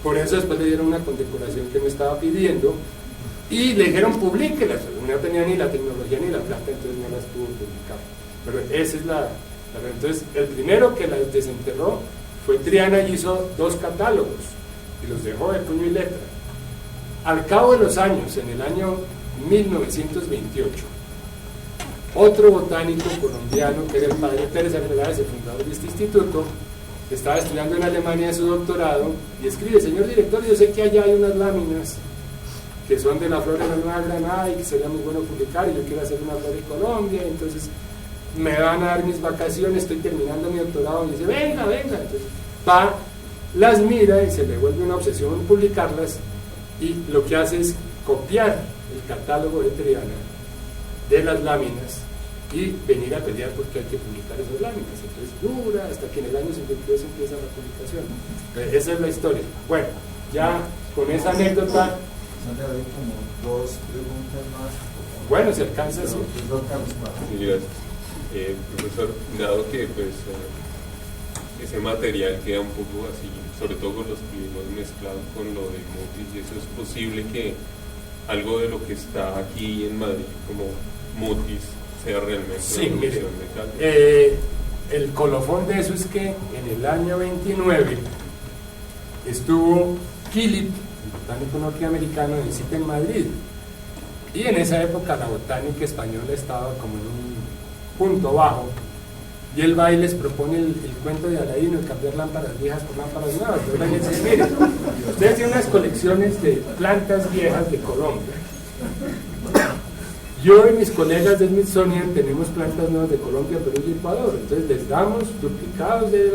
Por eso después le dieron una condecoración que no estaba pidiendo y le dijeron publíquelas, no tenía ni la tecnología ni la plata, entonces no las pudo publicar. Pero esa es la entonces el primero que las desenterró fue Triana y hizo 2 catálogos y los dejó de puño y letra. Al cabo de los años, en el año 1928, otro botánico colombiano, que era el padre Pérez Arbeláez, el fundador de este instituto, estaba estudiando en Alemania su doctorado y escribe: señor director, yo sé que allá hay unas láminas que son de la flora de la Nueva Granada y que sería muy bueno publicar, y yo quiero hacer una flora de Colombia, entonces me van a dar mis vacaciones, estoy terminando mi doctorado, y dice, venga, entonces va, las mira y se le vuelve una obsesión publicarlas, y lo que hace es copiar el catálogo de Triana de las láminas y venir a pelear porque hay que publicar esas láminas. Entonces dura hasta que en el año 52 empieza la publicación. Esa es la historia. Bueno, ya con esa anécdota. Hay como 2 preguntas más. Bueno, se alcanza así. Sí, gracias. Profesor, dado que pues ese material queda un poco así, sobre todo con los climas mezclados con lo de Mutis, y eso es posible que algo de lo que está aquí en Madrid como Mutis sea realmente sí, una mire, de tal. el colofón de eso es que en el año 29 estuvo Killip, el botánico norteamericano, de visita en Madrid, y en esa época la botánica española estaba como en un punto bajo, y él va y les propone el cuento de Aladino, el cambiar lámparas viejas por lámparas nuevas. Pero él dice, mire, ustedes tienen unas colecciones de plantas viejas de Colombia, yo y mis colegas de Smithsonian tenemos plantas nuevas de Colombia, Perú y Ecuador, entonces les damos duplicados de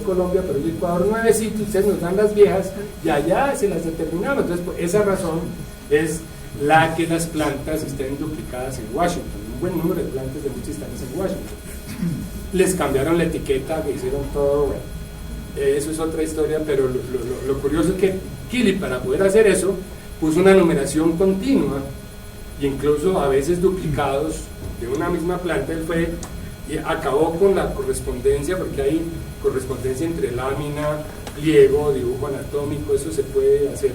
Colombia, Perú y Ecuador nuevecitos, ustedes nos dan las viejas y allá se las determinamos. Entonces por esa razón es la que las plantas estén duplicadas en Washington. Un buen número de plantas de muchos están en Washington. Les cambiaron la etiqueta, que hicieron todo, bueno, eso es otra historia, pero lo curioso es que Killip, para poder hacer eso, puso una numeración continua, e incluso a veces duplicados de una misma planta. Él fue y acabó con la correspondencia, porque hay correspondencia entre lámina, pliego, dibujo anatómico, eso se puede hacer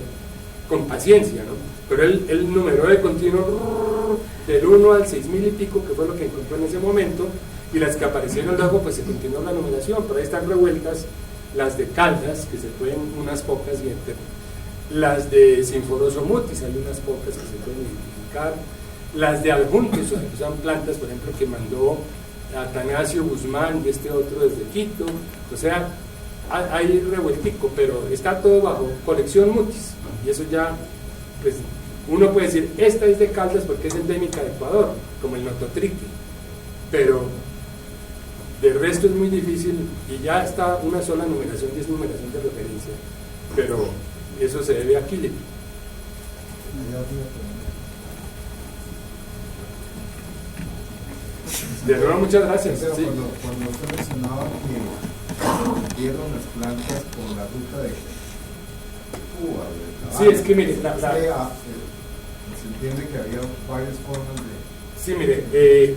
con paciencia, ¿no? Pero él numeró de continuo del 1 al 6.000 y pico, que fue lo que encontró en ese momento, y las que aparecieron luego pues se continuó la numeración. Por ahí están revueltas las de Caldas, que se pueden unas pocas las de Sinforoso mutis, hay unas pocas que se pueden identificar, las de Adjuntos, que son plantas, por ejemplo, que mandó Atanasio Guzmán y este otro desde Quito, o sea, hay revueltico, pero está todo bajo colección mutis, y eso ya, pues, uno puede decir, esta es de Caldas porque es endémica de Ecuador, como el nototriqui, pero de resto es muy difícil, y ya está una sola numeración, y es numeración de referencia, pero eso se debe a Killip. De nuevo, muchas gracias. Pero sí. cuando usted mencionaba que vieron las plantas por la ruta de Cuba, de Sí, es que mire, se entiende que había varias formas de... Sí, mire,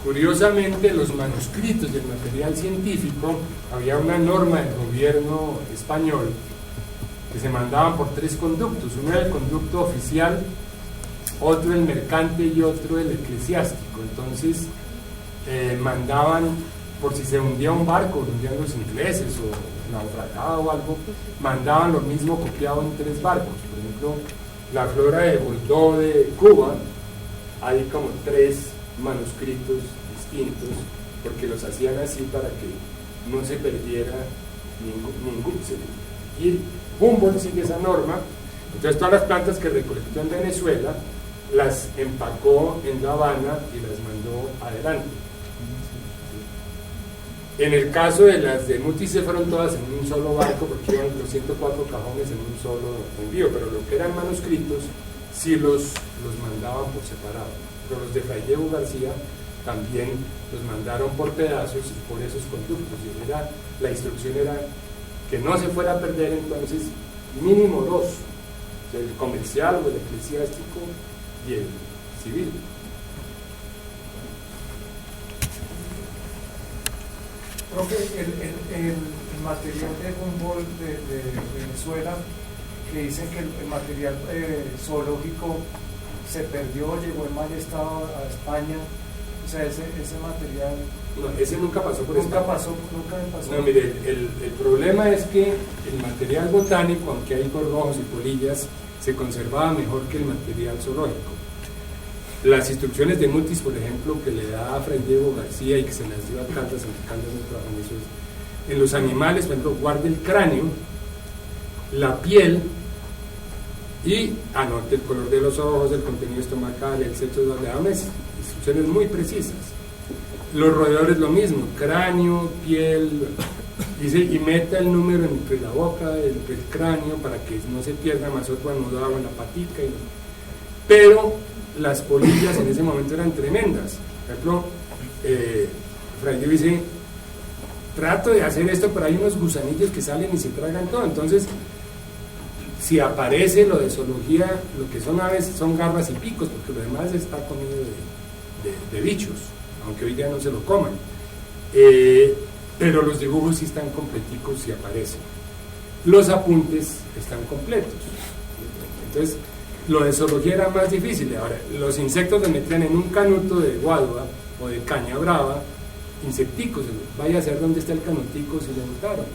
curiosamente los manuscritos del material científico, había una norma del gobierno español que se mandaban por 3 conductos, uno era el conducto oficial, otro el mercante y otro el eclesiástico. Entonces mandaban, por si se hundía un barco, lo hundían los ingleses o naufragaba o algo, mandaban lo mismo copiado en 3 barcos. Por ejemplo, la flora de Bordeaux de Cuba, hay como 3 manuscritos distintos, porque los hacían así para que no se perdiera ningún. Y Humboldt sigue esa norma. Entonces todas las plantas que recolectó en Venezuela las empacó en La Habana y las mandó adelante. En el caso de las de Mutis se fueron todas en un solo barco porque iban los 104 cajones en un solo envío, pero lo que eran manuscritos sí los mandaban por separado. Pero los de Fray Diego García también los mandaron por pedazos y por esos conductos. Y la instrucción era que no se fuera a perder, entonces mínimo dos, el comercial o el eclesiástico y el civil. Profe, el material de Humboldt de Venezuela, que dicen que el material zoológico se perdió, llegó en mal estado a España, o sea, ese material... No, ese nunca pasó por nunca España. Nunca me pasó. No, mire, el problema es que el material botánico, aunque hay gorgojos y polillas, se conservaba mejor que el material zoológico. Las instrucciones de Mutis, por ejemplo, que le da a Fray Diego García y que se las dio a Caldas, en Caldas no trabajan eso, es, en los animales, por ejemplo, guarde el cráneo, la piel y anote el color de los ojos, el contenido estomacal, el sexo, le da unas instrucciones muy precisas. Los roedores lo mismo, cráneo, piel, dice, y meta el número entre la boca, el cráneo, para que no se pierda, más otro anudado en la patica. Pero las polillas en ese momento eran tremendas. Por ejemplo, Fray Diego dice, trato de hacer esto, pero hay unos gusanillos que salen y se tragan todo. Entonces, si aparece lo de zoología, lo que son aves son garras y picos, porque lo demás está comido de bichos, aunque hoy día no se lo coman. Pero los dibujos sí están completicos y aparecen. Los apuntes están completos. Entonces, lo de zoología era más difícil. Ahora, los insectos los metían en un canuto de guadua o de caña brava, insecticos. Vaya a saber dónde está el canutico si lo botaron,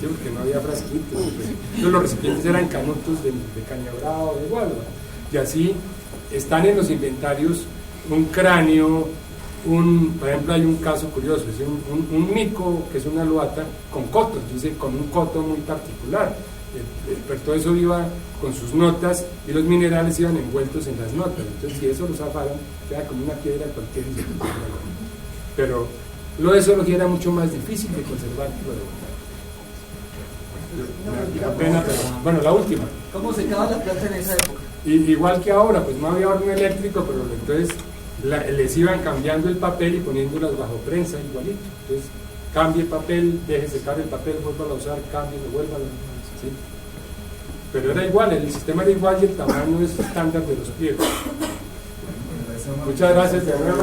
¿sí? Porque no había frasquitos. Entonces, los recipientes eran canutos de caña brava o de guadua. Y así están en los inventarios un cráneo, por ejemplo, hay un caso curioso, es un mico, que es una luata, con coto, dice, con un coto muy particular. Pero todo eso iba con sus notas y los minerales iban envueltos en las notas. Entonces, si eso lo zafaron, queda como una piedra cualquier. Pero lo de zoología era mucho más difícil de conservar que lo de pena, pero bueno, la última. ¿Cómo secaba la planta en esa época? Igual que ahora, pues no había horno eléctrico, pero entonces les iban cambiando el papel y poniéndolas bajo prensa igualito. Entonces, cambie el papel, deje secar el papel, vuelva a usar, cambie, vuelva a ¿sí? Pero era igual, el sistema era igual y el tamaño es estándar de los pliegos. Muchas gracias de nuevo.